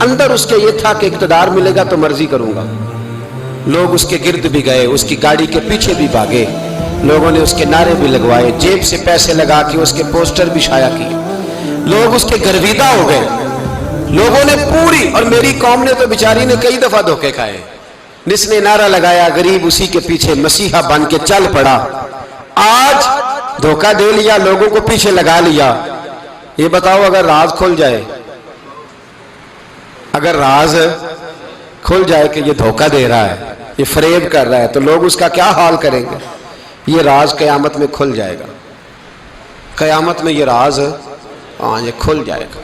Speaker 1: اندر اس کے یہ تھا کہ اقتدار ملے گا تو مرضی کروں گا۔ لوگ اس کے گرد بھی گئے، اس کی گاڑی کے پیچھے بھی بھاگے، لوگوں نے اس کے نعرے بھی لگوائے، جیب سے پیسے لگا کے اس کے پوسٹر بھی شائع کیے، لوگ اس کے گرویدہ ہو گئے، لوگوں نے پوری، اور میری قوم نے تو بیچاری نے کئی دفعہ دھوکے کھائے۔ جس نے نعرہ لگایا غریب اسی کے پیچھے مسیحا بن کے چل پڑا، آج دھوکہ دے لیا، لوگوں کو پیچھے لگا لیا۔ یہ بتاؤ اگر راز کھل جائے، اگر راز کھل جائے کہ یہ دھوکہ دے رہا ہے، یہ فریب کر رہا ہے، تو لوگ اس کا کیا حال کریں گے؟ یہ راز قیامت میں کھل جائے گا، قیامت میں یہ راز یہ کھل جائے گا،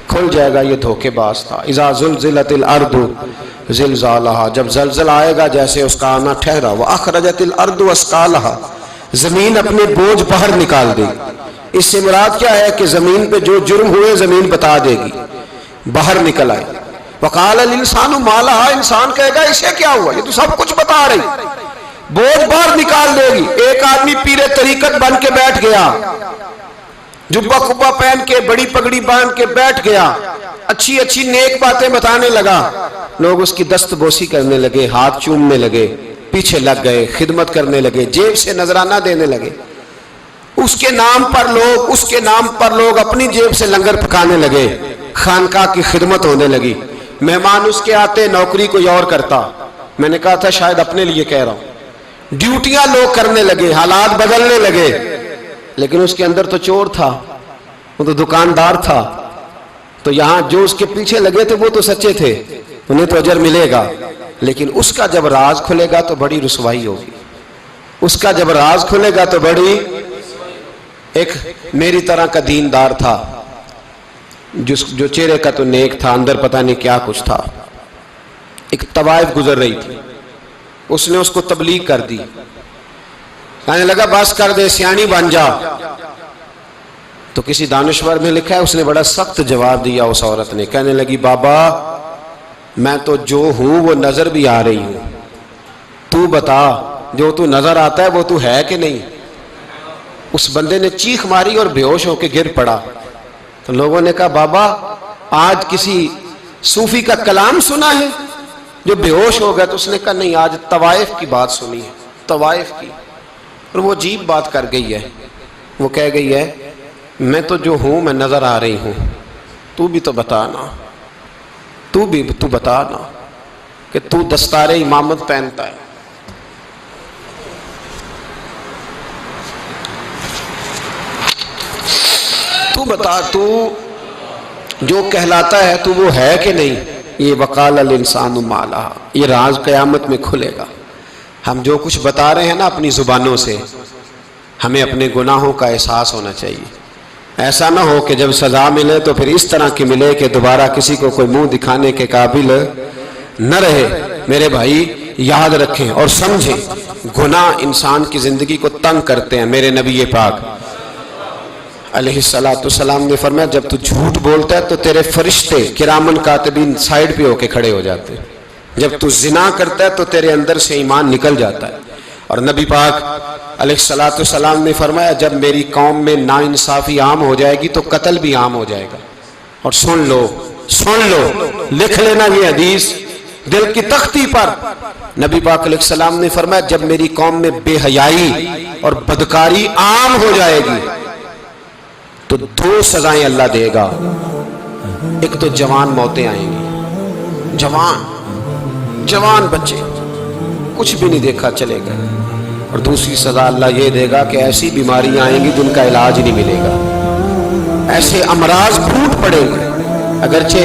Speaker 1: کھل جائے گا۔ یہ دھوکے باز تھا۔ اذا زلزلت الارض زلزالہا، جب زلزلہ آئے گا جیسے اس کا آنا ٹھہرا، واخرجت الارض اثقالہا، زمین اپنے بوجھ باہر نکال دے گی۔ اس سے مراد کیا ہے کہ زمین پہ جو جرم ہوئے زمین بتا دے گی، باہر نکل آئے۔ وقال الانسان ما لہا، انسان کہے گا اسے کیا ہوا، یہ تو سب کچھ بتا رہی، بوجھ باہر نکال دے گی۔ ایک آدمی پیر طریقت بن کے بیٹھ گیا، جبہ کبہ پہن کے، بڑی پگڑی باندھ کے بیٹھ گیا، اچھی اچھی نیک باتیں بتانے لگا، لوگ اس کی دست بوسی کرنے لگے، ہاتھ چومنے لگے، پیچھے لگ گئے، خدمت کرنے لگے، جیب سے نذرانہ دینے لگے، اس کے نام پر لوگ اپنی جیب سے لنگر پکانے لگے، خانقاہ کی خدمت ہونے لگی، مہمان اس کے آتے، نوکری کوئی اور کرتا۔ میں نے کہا تھا شاید اپنے لیے کہہ رہا ہوں، ڈیوٹیاں لوگ کرنے لگے، حالات بدلنے لگے، لیکن اس کے اندر تو چور تھا، وہ تو دکاندار تھا، تو یہاں جو اس کے پیچھے لگے تھے وہ تو سچے تھے، انہیں تو اجر ملے گا، لیکن اس کا جب راز کھلے گا تو بڑی رسوائی ہوگی، اس کا جب راز کھلے گا تو بڑی۔ ایک میری طرح کا دیندار تھا، جو چہرے کا تو نیک تھا، اندر پتہ نہیں کیا کچھ تھا۔ ایک طوائف گزر رہی تھی، اس نے اس کو تبلیغ کر دی، کہنے لگا بس کر دے، سیانی بن جا۔ تو کسی دانشور میں لکھا ہے اس نے بڑا سخت جواب دیا، اس عورت نے کہنے لگی بابا میں تو جو ہوں وہ نظر بھی آ رہی ہوں، تو بتا جو تو نظر آتا ہے وہ تو ہے کہ نہیں۔ اس بندے نے چیخ ماری اور بے ہوش ہو کے گر پڑا۔ تو لوگوں نے کہا بابا آج کسی صوفی کا کلام سنا ہے جو بے ہوش ہو گیا؟ تو اس نے کہا نہیں، آج طوائف کی بات سنی ہے، طوائف کی۔ اور وہ عجیب بات کر گئی ہے، وہ کہہ گئی ہے میں تو جو ہوں میں نظر آ رہی ہوں، تو بھی تو بتانا، تو بتانا کہ تو دستار امامت پہنتا ہے، تو بتا تو جو کہلاتا ہے تو وہ ہے کہ نہیں۔ یہ وقال الانسان ما لہا، یہ راز قیامت میں کھلے گا۔ ہم جو کچھ بتا رہے ہیں نا اپنی زبانوں سے، ہمیں اپنے گناہوں کا احساس ہونا چاہیے۔ ایسا نہ ہو کہ جب سزا ملے تو پھر اس طرح کی ملے کہ دوبارہ کسی کو کوئی منہ دکھانے کے قابل نہ رہے۔ میرے بھائی یاد رکھیں اور سمجھیں، گناہ انسان کی زندگی کو تنگ کرتے ہیں۔ میرے نبی پاک علیہ السلام نے فرمایا جب تو جھوٹ بولتا ہے تو تیرے فرشتے کرامن کاتبین سائیڈ پہ ہو کے کھڑے ہو جاتے ہیں، جب تو زنا کرتا ہے تو تیرے اندر سے ایمان نکل جاتا ہے۔ اور نبی پاک علیہ السلام نے فرمایا جب میری قوم میں ناانصافی عام ہو جائے گی تو قتل بھی عام ہو جائے گا۔ اور سن لو لکھ لینا یہ حدیث دل کی تختی پر، نبی پاک علیہ السلام نے فرمایا جب میری قوم میں بے حیائی اور بدکاری عام ہو جائے گی تو 2 سزائیں اللہ دے گا۔ ایک تو جوان موتیں آئیں گی، جوان بچے کچھ بھی نہیں دیکھا چلے گئے، اور دوسری سزا اللہ یہ دے گا کہ ایسی بیماریاں آئیں گی جن کا علاج نہیں ملے گا، ایسے امراض پھوٹ پڑیں گے۔ اگرچہ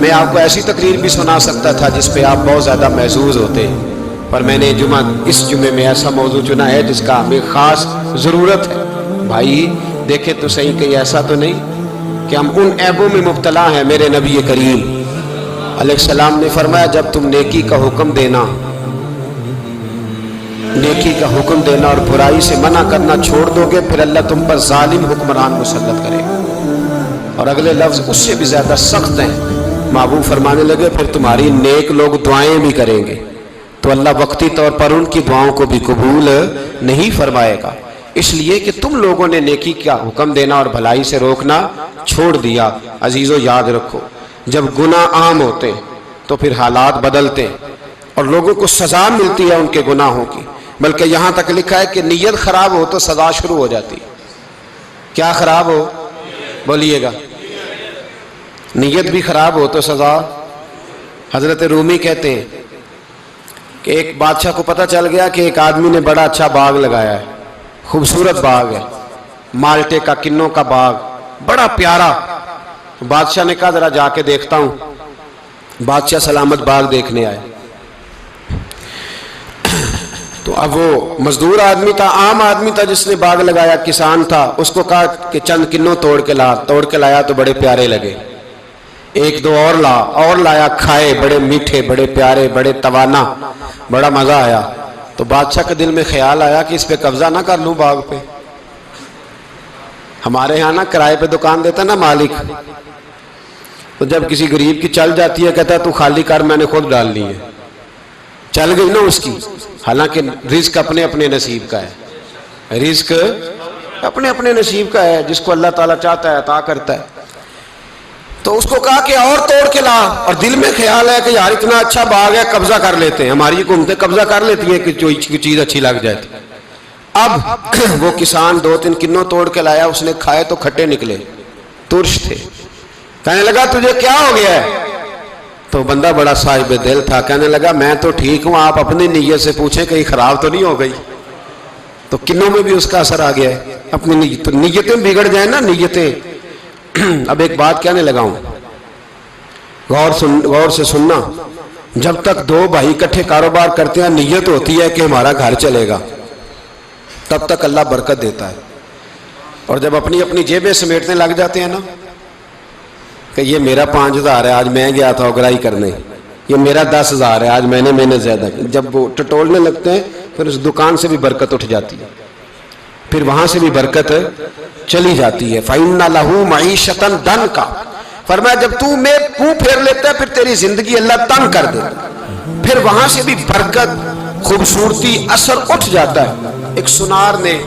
Speaker 1: میں آپ کو ایسی تقریر بھی سنا سکتا تھا جس پہ آپ بہت زیادہ محظوظ ہوتے، پر میں نے اس جمعے میں ایسا موضوع چنا ہے جس کا ہمیں خاص ضرورت ہے۔ بھائی دیکھیں تو صحیح، کہیں ایسا تو نہیں کہ ہم ان عیبوں میں مبتلا ہیں۔ میرے نبی کریم علیہ السلام نے فرمایا جب تم نیکی کا حکم دینا اور برائی سے منع کرنا چھوڑ دو گے، پھر اللہ تم پر ظالم حکمران مسلط کرے گا۔ اور اگلے لفظ اس سے بھی زیادہ سخت ہیں۔ محبوب فرمانے لگے پھر تمہاری نیک لوگ دعائیں بھی کریں گے تو اللہ وقتی طور پر ان کی دعاؤں کو بھی قبول نہیں فرمائے گا، اس لیے کہ تم لوگوں نے نیکی کا حکم دینا اور بھلائی سے روکنا چھوڑ دیا۔ عزیزو یاد رکھو، جب گناہ عام ہوتے تو پھر حالات بدلتے اور لوگوں کو سزا ملتی ہے ان کے گناہوں کی، بلکہ یہاں تک لکھا ہے کہ نیت خراب ہو تو سزا شروع ہو جاتی۔ کیا خراب ہو؟ بولیے گا۔ نیت بھی خراب ہو تو سزا۔ حضرت رومی کہتے ہیں کہ ایک بادشاہ کو پتہ چل گیا کہ ایک آدمی نے بڑا اچھا باغ لگایا ہے، خوبصورت باغ ہے، مالٹے کا، کنوں کا باغ، بڑا پیارا۔ بادشاہ نے کہا ذرا جا کے دیکھتا ہوں۔ بادشاہ سلامت باغ دیکھنے آئے تو اب وہ مزدور آدمی تھا، عام آدمی تھا جس نے باغ لگایا، کسان تھا، اس کو کہا کہ چند کنوں توڑ کے لایا تو بڑے پیارے لگے۔ ایک دو اور لایا، کھائے، بڑے میٹھے، بڑے پیارے، بڑے توانا، بڑا مزہ آیا۔ تو بادشاہ کے دل میں خیال آیا کہ اس پہ قبضہ نہ کر لوں باغ پہ۔ ہمارے ہاں نا کرائے پہ دکان دیتا نا مالک، تو جب کسی غریب کی چل جاتی ہے کہتا ہے تو خالی کر، میں نے خود ڈال لی ہے، چل گئی نا اس کی۔ حالانکہ رزق اپنے اپنے نصیب کا ہے، رزق اپنے اپنے نصیب کا ہے، جس کو اللہ تعالیٰ چاہتا ہے عطا کرتا ہے۔ تو اس کو کہا کہ اور توڑ کے لا، اور دل میں خیال ہے کہ یار اتنا اچھا باغ ہے، قبضہ کر لیتے ہیں۔ ہماری حکومتیں قبضہ کر لیتی ہیں کہ جو چیز اچھی لگ جائے۔ اب وہ کسان دو تین کنوں توڑ کے لایا، اس نے کھائے تو کھٹے نکلے، ترش تھے۔ کہنے لگا تجھے کیا ہو گیا ہے؟ تو بندہ بڑا صاحب دل تھا، کہنے لگا میں تو ٹھیک ہوں، آپ اپنی نیت سے پوچھیں کہیں خراب تو نہیں ہو گئی۔ تو کنوں میں بھی اس کا اثر آ گیا ہے، اپنی نیتیں بگڑ جائیں نا، نیتیں۔ اب ایک بات کہنے لگا ہوں، غور سے سننا۔ جب تک دو بھائی اکٹھے کاروبار کرتے ہیں، نیت ہوتی ہے کہ ہمارا گھر چلے گا، تب تک اللہ برکت دیتا ہے۔ اور جب اپنی اپنی جیبیں سمیٹنے لگ جاتے ہیں نا کہ یہ میرا 5,000 ہے، آج میں گیا تھا اگرائی کرنے، یہ میرا 10,000 ہے، آج میں نے محنت زیادہ کی، جب وہ ٹٹولنے لگتے ہیں پھر اس دکان سے بھی برکت اٹھ جاتی ہے، پھر وہاں سے بھی برکت چلی جاتی ہے۔ فَإِنَّ لَهُ مَعِيشَةً ضَنْكَ، فرمایا جب تو میں منہ پھیر لیتا ہے پھر تیری زندگی اللہ تنگ کر دے، پھر وہاں سے بھی برکت، خوبصورتی، اثر اٹھ جاتا ہے۔ ایک سنار نے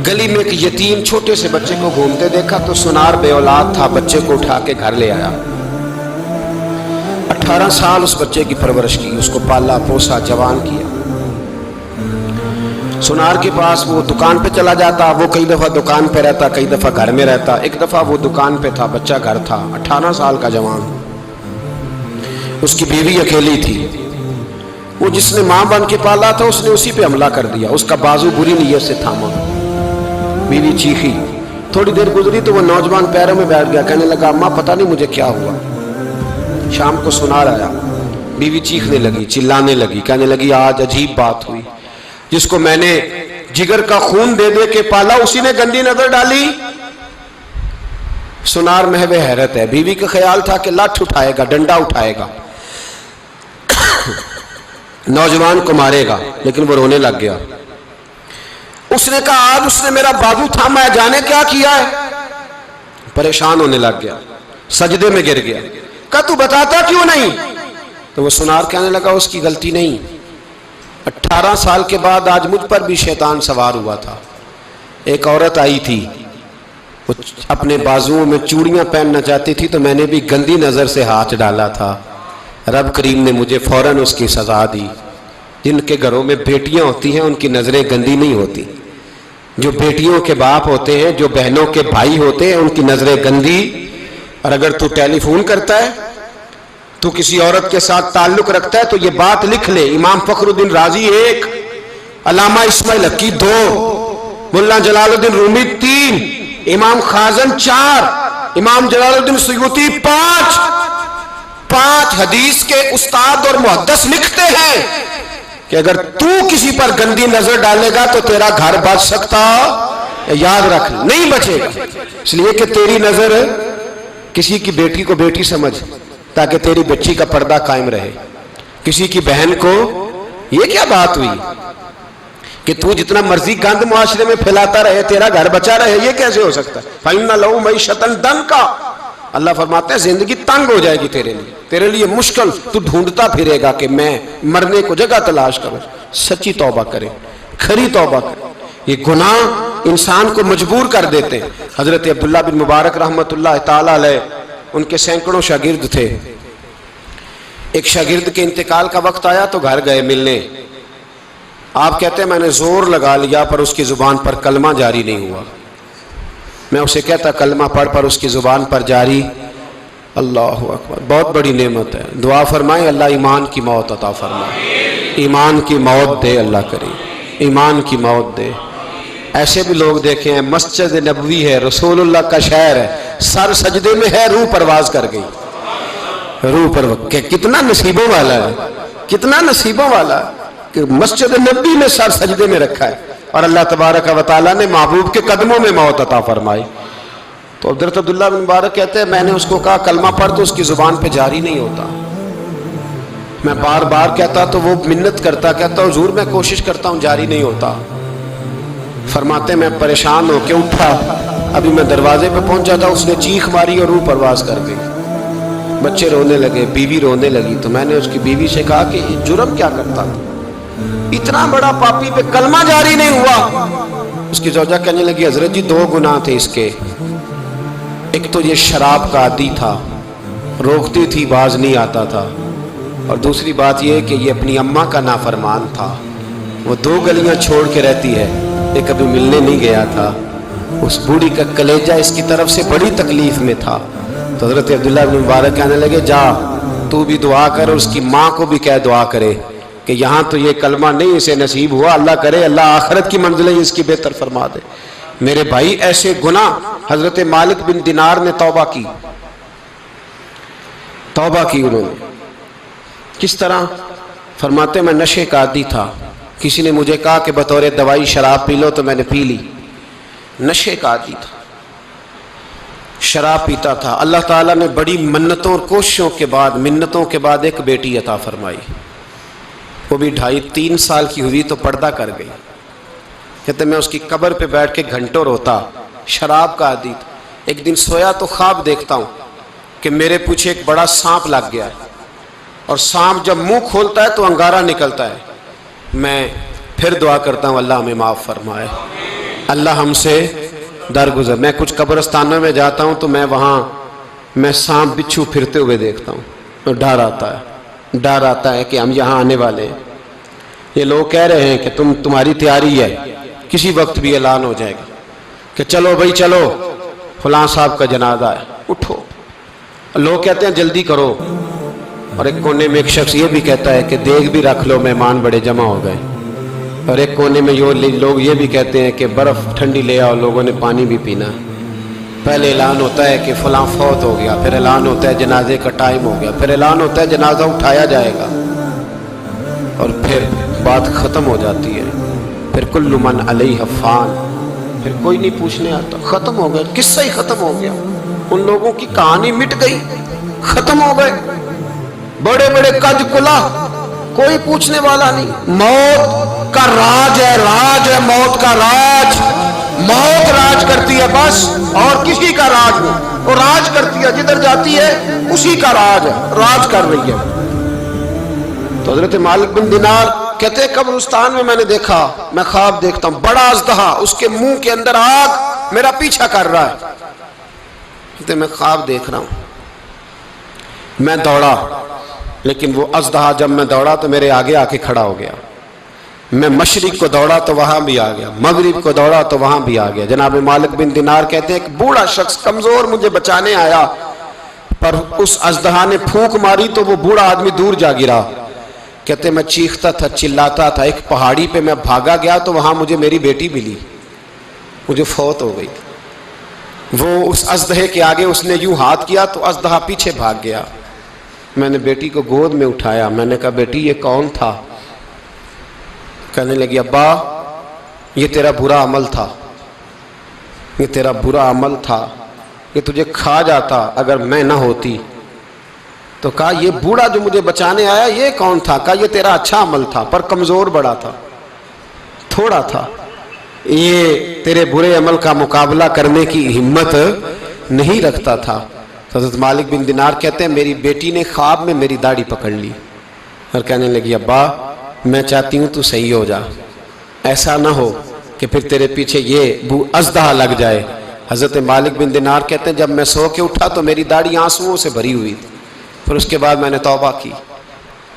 Speaker 1: گلی میں ایک یتیم چھوٹے سے بچے کو گھومتے دیکھا تو سنار بے اولاد تھا، بچے کو اٹھا کے گھر لے آیا۔ 18 سال اس بچے کی پرورش کی، اس کو پالا پوسا، جوان کیا۔ سنار کے پاس وہ دکان پہ چلا جاتا، وہ کئی دفعہ دکان پہ رہتا، کئی دفعہ گھر میں رہتا۔ ایک دفعہ وہ دکان پہ تھا، بچہ گھر تھا، 18 سال کا جوان، اس کی بیوی اکیلی تھی۔ وہ جس نے ماں بن کے پالا تھا اس نے اسی پہ حملہ کر دیا، اس کا بازو بری نیت سے تھاما، بیوی چیخی۔ تھوڑی دیر گزری تو وہ نوجوان پیروں میں بیٹھ گیا، کہنے لگا اماں پتہ نہیں مجھے کیا ہوا۔ شام کو سنار آیا، بیوی چیخنے لگی، چلانے لگی، کہنے لگی آج عجیب بات ہوئی، جس کو میں نے جگر کا خون دے دے کے پالا اسی نے گندی نظر ڈالی۔ سنار محو حیرت ہے، بیوی کا خیال تھا کہ لٹھ اٹھائے گا، ڈنڈا اٹھائے گا، نوجوان کو مارے گا، لیکن وہ رونے لگ گیا۔ اس نے کہا آج اس نے میرا بازو تھاما ہے، جانے کیا کیا ہے؟ پریشان ہونے لگ گیا، سجدے میں گر گیا، کہا تو بتاتا کیوں نہیں؟ تو وہ سنار کہنے لگا اس کی غلطی نہیں، 18 سال کے بعد آج مجھ پر بھی شیطان سوار ہوا تھا۔ ایک عورت آئی تھی، وہ اپنے بازوؤں میں چوڑیاں پہننا چاہتی تھی تو میں نے بھی گندی نظر سے ہاتھ ڈالا تھا، رب کریم نے مجھے فوراً اس کی سزا دی۔ جن کے گھروں میں بیٹیاں ہوتی ہیں ان کی نظریں گندی نہیں ہوتی، جو بیٹیوں کے باپ ہوتے ہیں، جو بہنوں کے بھائی ہوتے ہیں، ان کی نظریں گندی. اور اگر تو ٹیلی فون کرتا ہے، تو کسی عورت کے ساتھ تعلق رکھتا ہے، تو یہ بات لکھ لے، امام فخر الدین رازی 1، علامہ اسماعیل حقی 2، مولانا جلال الدین رومی 3، امام خازن 4، امام جلال الدین سیوطی 5 حدیث کے استاد اور محدث لکھتے ہیں کہ اگر تو کسی پر گندی نظر ڈالے گا تو تیرا گھر بچ سکتا، یاد رکھ، نہیں بچے گا. اس لیے کہ تیری نظر کسی کی بیٹی کو بیٹی سمجھ، تاکہ تیری بچی کا پردہ قائم رہے. کسی کی بہن کو، یہ کیا بات ہوئی کہ تو جتنا مرضی گند معاشرے میں پھیلاتا رہے تیرا گھر بچا رہے؟ یہ کیسے ہو سکتا ہے؟ فَإِنَّ لَهُ مَعِيشَةً ضَنْكَ، اللہ فرماتا ہے زندگی تنگ ہو جائے گی تیرے لیے مشکل، تو ڈھونڈتا پھرے گا کہ میں مرنے کو جگہ تلاش کروں. سچی توبہ کرے، کھری توبہ کرے. یہ گناہ انسان کو مجبور کر دیتے ہیں. حضرت عبداللہ بن مبارک رحمت اللہ تعالی علیہ، ان کے سینکڑوں شاگرد تھے. ایک شاگرد کے انتقال کا وقت آیا تو گھر گئے ملنے. آپ کہتے ہیں میں نے زور لگا لیا پر اس کی زبان پر کلمہ جاری نہیں ہوا. میں اسے کہتا کلمہ پڑھ پر اس کی زبان پر جاری. اللہ اکبر، بہت بڑی نعمت ہے. دعا فرمائیں اللہ ایمان کی موت عطا فرمائے، ایمان کی موت دے، اللہ کرے ایمان کی موت دے. ایسے بھی لوگ دیکھے ہیں، مسجد نبوی ہے، رسول اللہ کا شہر ہے، سر سجدے میں ہے، روح پرواز کر گئی. روح پرواز، کتنا نصیبوں والا ہے، کتنا نصیبوں والا ہے کہ مسجد نبی میں سر سجدے میں رکھا ہے، اور اللہ تبارک و تعالیٰ نے محبوب کے قدموں میں موت عطا فرمائی. تو حضرت عبداللہ بن مبارک کہتے ہیں میں نے اس کو کہا کلمہ پڑھ، تو اس کی زبان پہ جاری نہیں ہوتا. میں بار بار کہتا تو وہ منت کرتا، کہتا حضور میں کوشش کرتا ہوں جاری نہیں ہوتا. فرماتے میں پریشان ہو کے اٹھا، ابھی میں دروازے پہ پہنچا تھا، اس نے چیخ ماری اور روح پرواز کر گئی. بچے رونے لگے، بیوی رونے لگی. تو میں نے اس کی بیوی سے کہا کہ یہ جرم کیا کرتا تھا، اتنا بڑا پاپی پہ کلمہ جاری نہیں ہوا. اس کی زوجہ کہنے لگی حضرت جی 2 گناہ تھے اس کے. ایک تو یہ شراب کا عادی تھا، روکتی تھی باز نہیں آتا تھا، اور دوسری بات یہ کہ یہ اپنی اماں کا نافرمان تھا. وہ 2 گلیاں چھوڑ کے رہتی ہے، یہ کبھی ملنے نہیں گیا تھا. اس بوڑھی کا کلیجہ اس کی طرف سے بڑی تکلیف میں تھا. تو حضرت عبداللہ بن مبارک کہنے لگے جا تو بھی دعا کر، اور اس کی ماں کو بھی کہہ دعا کرے کہ یہاں تو یہ کلمہ نہیں اسے نصیب ہوا، اللہ کرے اللہ آخرت کی منزلیں اس کی بہتر فرما دے. میرے بھائی ایسے گناہ، حضرت مالک بن دینار نے توبہ کی انہوں نے. کس طرح؟ فرماتے میں نشے کا عادی تھا، کسی نے مجھے کہا کہ بطور دوائی شراب پی لو تو میں نے پی لی. نشے کا عادی تھا، شراب پیتا تھا. اللہ تعالیٰ نے بڑی منتوں اور کوششوں کے بعد، منتوں کے بعد ایک بیٹی عطا فرمائی. وہ بھی 2.5-3 سال کی ہوئی تو پردہ کر گئی. کہتے میں اس کی قبر پہ بیٹھ کے گھنٹوں روتا. شراب کا عادی تھا. ایک دن سویا تو خواب دیکھتا ہوں کہ میرے پیچھے ایک بڑا سانپ لگ گیا ہے، اور سانپ جب منہ کھولتا ہے تو انگارہ نکلتا ہے. میں پھر دعا کرتا ہوں اللہ ہمیں معاف فرمائے، اللہ ہم سے درگزر. میں کچھ قبرستانوں میں جاتا ہوں تو میں سانپ بچھو پھرتے ہوئے دیکھتا ہوں، تو ڈر آتا ہے کہ ہم یہاں آنے والے ہیں. یہ لوگ کہہ رہے ہیں کہ تمہاری تیاری ہے، کسی وقت بھی اعلان ہو جائے گا کہ چلو بھائی چلو فلاں صاحب کا جنازہ ہے، اٹھو. لوگ کہتے ہیں جلدی کرو، اور ایک کونے میں ایک شخص یہ بھی کہتا ہے کہ دیگ بھی رکھ لو، مہمان بڑے جمع ہو گئے. اور ایک کونے میں لوگ یہ بھی کہتے ہیں کہ برف ٹھنڈی لے آؤ، لوگوں نے پانی بھی پینا. پہلے اعلان ہوتا ہے کہ فلاں فوت ہو گیا، پھر اعلان ہوتا ہے جنازے کا ٹائم ہو گیا، پھر اعلان ہوتا ہے جنازہ اٹھایا جائے گا، اور پھر بات ختم ہو جاتی ہے. پھر کل من علیہ فان، پھر کوئی نہیں پوچھنے آتا. ختم ہو گیا، قصہ ہی ختم ہو گیا. ان لوگوں کی کہانی مٹ گئی، ختم ہو گئے. بڑے بڑے قد کلا، کوئی پوچھنے والا نہیں. موت کا راج ہے موت کا راج. موت راج کرتی ہے بس، اور کسی کا راج نہیں. وہ راج کرتی ہے، جدھر جاتی ہے اسی کا راج ہے، راج کر رہی ہے. تو حضرت مالک بن دینار کہتے ہیں قبرستان میں میں نے دیکھا، میں خواب دیکھتا ہوں بڑا اژدہا، اس کے منہ کے اندر آگ میرا پیچھا کر رہا ہے. کہتے میں خواب دیکھ رہا ہوں. میں دوڑا، لیکن وہ اژدہا جب میں دوڑا تو میرے آگے آ کے کھڑا ہو گیا. میں مشرق کو دوڑا تو وہاں بھی آ گیا، مغرب کو دوڑا تو وہاں بھی آ گیا۔ جناب مالک بن دینار کہتے ہیں ایک بوڑھا شخص کمزور مجھے بچانے آیا، پر اس اژدہا نے پھونک ماری تو وہ بوڑھا آدمی دور جا گرا۔ کہتے میں چیختا تھا، چلاتا تھا، ایک پہاڑی پہ میں بھاگا گیا تو وہاں مجھے میری بیٹی ملی، مجھے فوت ہو گئی۔ وہ اس اژدہے کے آگے اس نے یوں ہاتھ کیا تو اژدہا پیچھے بھاگ گیا۔ میں نے بیٹی کو گود میں اٹھایا، میں نے کہا بیٹی یہ کون تھا؟ کہنے لگی ابا یہ تیرا برا عمل تھا، یہ تیرا برا عمل تھا، یہ تجھے کھا جاتا اگر میں نہ ہوتی۔ تو کہا یہ بوڑھا جو مجھے بچانے آیا یہ کون تھا؟ کہا یہ تیرا اچھا عمل تھا پر کمزور بڑا تھا، تھوڑا تھا، یہ تیرے برے عمل کا مقابلہ کرنے کی ہمت نہیں رکھتا تھا۔ حضرت مالک بن دینار کہتے ہیں میری بیٹی نے خواب میں میری داڑھی پکڑ لی اور کہنے لگی ابا میں چاہتی ہوں تو صحیح ہو جا، ایسا نہ ہو کہ پھر تیرے پیچھے یہ اژدہا لگ جائے۔ حضرت مالک بن دینار کہتے ہیں جب میں سو کے اٹھا تو میری داڑھی آنسوؤں سے بھری ہوئی تھی، پھر اس کے بعد میں نے توبہ کی،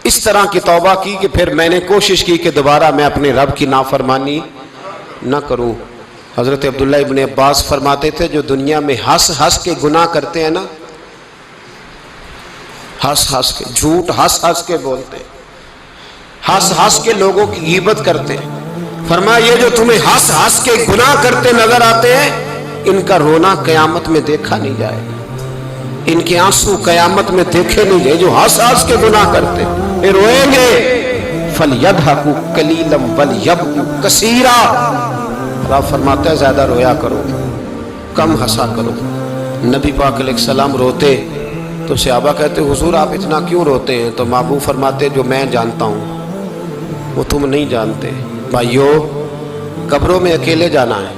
Speaker 1: اس طرح کی توبہ کی کہ پھر میں نے کوشش کی کہ دوبارہ میں اپنے رب کی نافرمانی نہ کروں۔ حضرت عبداللہ ابن عباس فرماتے تھے جو دنیا میں ہنس ہنس کے گناہ کرتے ہیں نا، ہنس ہنس کے جھوٹ ہنس ہنس کے بولتے ہیں، ہنس ہنس کے لوگوں کی غیبت کرتے ہیں، فرمایا یہ جو تمہیں ہنس ہنس کے گناہ کرتے نظر آتے ہیں ان کا رونا قیامت میں دیکھا نہیں جائے گا، ان کے آنسو قیامت میں دیکھے نہیں جائے۔ جو ہنس ہنس کے گناہ کرتے یہ روئیں گے، فَلْيَضْحَكُوا قَلِيلًا وَلْيَبْكُوا كَثِيرًا۔ اللہ فرماتا ہے زیادہ رویا کرو، کم ہنسا کرو۔ نبی پاک علیہ السلام روتے تو صحابہ کہتے حضور آپ اتنا کیوں روتے ہیں؟ تو محبوب فرماتے جو میں جانتا ہوں وہ تم نہیں جانتے۔ بھائیو قبروں میں اکیلے جانا ہے،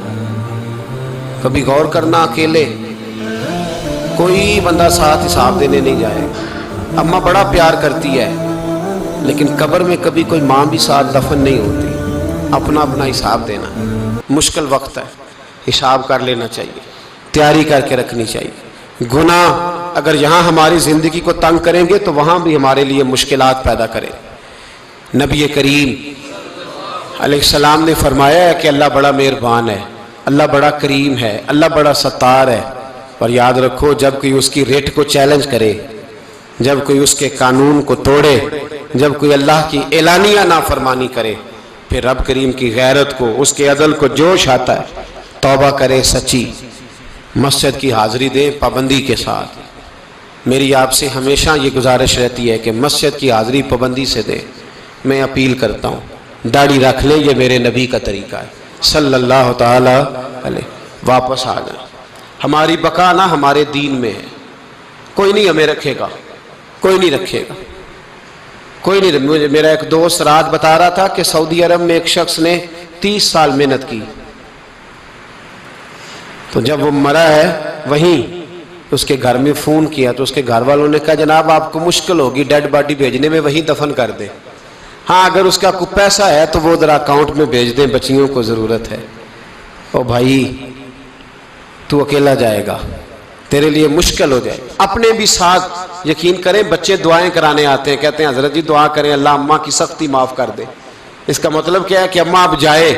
Speaker 1: کبھی غور کرنا، اکیلے کوئی بندہ ساتھ حساب دینے نہیں جائے۔ اماں بڑا پیار کرتی ہے لیکن قبر میں کبھی کوئی ماں بھی ساتھ دفن نہیں ہوتی، اپنا اپنا حساب دینا مشکل وقت ہے، حساب کر لینا چاہیے، تیاری کر کے رکھنی چاہیے۔ گناہ اگر یہاں ہماری زندگی کو تنگ کریں گے تو وہاں بھی ہمارے لیے مشکلات پیدا کریں۔ نبی کریم علیہ السلام نے فرمایا ہے کہ اللہ بڑا مہربان ہے، اللہ بڑا کریم ہے، اللہ بڑا ستار ہے، اور یاد رکھو جب کوئی اس کی ریٹ کو چیلنج کرے، جب کوئی اس کے قانون کو توڑے، جب کوئی اللہ کی اعلانیہ نافرمانی کرے، پھر رب کریم کی غیرت کو، اس کے عدل کو جوش آتا ہے، توبہ کرے سچی، مسجد کی حاضری دیں پابندی کے ساتھ۔ میری آپ سے ہمیشہ یہ گزارش رہتی ہے کہ مسجد کی حاضری پابندی سے دیں۔ میں اپیل کرتا ہوں داڑھی رکھ لیں، یہ میرے نبی کا طریقہ ہے صلی اللہ تعالی علیہ۔ واپس آ جائیں، ہماری بقا نہ ہمارے دین میں ہے، کوئی نہیں ہمیں رکھے گا، کوئی نہیں رکھے گا، کوئی نہیں۔ میرا ایک دوست رات بتا رہا تھا کہ سعودی عرب میں ایک شخص نے 30 سال محنت کی، تو جب وہ مرا ہے وہیں اس کے گھر میں فون کیا تو اس کے گھر والوں نے کہا جناب آپ کو مشکل ہوگی ڈیڈ باڈی بھیجنے میں، وہیں دفن کر دیں، ہاں اگر اس کا کوئی پیسہ ہے تو وہ ذرا اکاؤنٹ میں بھیج دیں، بچیوں کو ضرورت ہے۔ او بھائی تو اکیلا جائے گا، تیرے لیے مشکل ہو جائے۔ اپنے بھی ساتھ یقین کریں، بچے دعائیں کرانے آتے ہیں، کہتے ہیں حضرت جی دعا کریں اللہ اماں کی سختی معاف کر دے۔ اس کا مطلب کیا ہے کہ اماں اب جائے،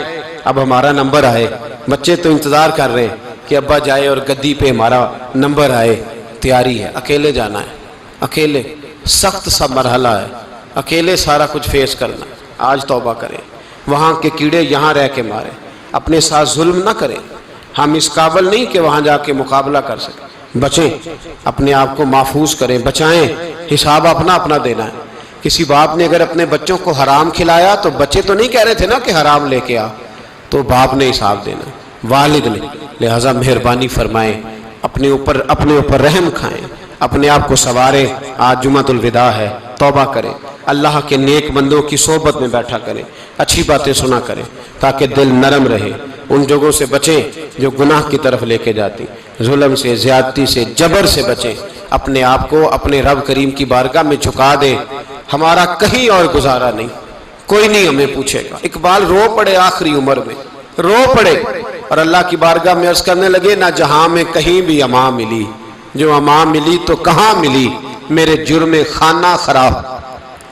Speaker 1: اب ہمارا نمبر آئے۔ بچے تو انتظار کر رہے ہیں کہ ابا جائے اور گدی پہ ہمارا نمبر آئے۔ تیاری ہے، اکیلے جانا ہے، اکیلے سخت سا مرحلہ ہے، اکیلے سارا کچھ فیس کرنا۔ آج توبہ کریں، وہاں کے کیڑے یہاں رہ کے مارے، اپنے ساتھ ظلم نہ کریں۔ ہم اس قابل نہیں کہ وہاں جا کے مقابلہ کر سکیں، بچیں، اپنے آپ کو محفوظ کریں، بچائیں، حساب اپنا اپنا دینا ہے۔ کسی باپ نے اگر اپنے بچوں کو حرام کھلایا تو بچے تو نہیں کہہ رہے تھے نا کہ حرام لے کے آ، تو باپ نے حساب دینا، والد نے۔ لہٰذا مہربانی فرمائیں، اپنے اوپر رحم کھائیں، اپنے آپ کو سنواریں۔ آج جمعۃ الوداع ہے، توبہ کریں، اللہ کے نیک بندوں کی صحبت میں بیٹھا کریں، اچھی باتیں سنا کریں تاکہ دل نرم رہے۔ ان جگہوں سے بچیں جو گناہ کی طرف لے کے جاتی، ظلم سے، زیادتی سے، جبر سے بچیں۔ اپنے آپ کو اپنے رب کریم کی بارگاہ میں جھکا دیں۔ ہمارا کہیں اور گزارا نہیں، کوئی نہیں ہمیں پوچھے گا۔ اقبال رو پڑے آخری عمر میں، رو پڑے اور اللہ کی بارگاہ میں عرض کرنے لگے نہ جہاں میں کہیں بھی امان ملی، جو امان ملی تو کہاں ملی، میرے جرم خانہ خراب،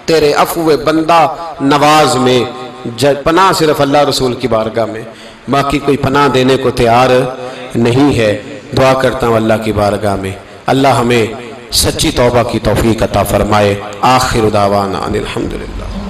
Speaker 1: تیرے عفو بندہ نواز میں پناہ صرف اللہ رسول کی بارگاہ میں، باقی کوئی پناہ دینے کو تیار نہیں ہے۔ دعا کرتا ہوں اللہ کی بارگاہ میں اللہ ہمیں سچی توبہ کی توفیق عطا فرمائے۔ آخر دعوانا ان الحمدللہ۔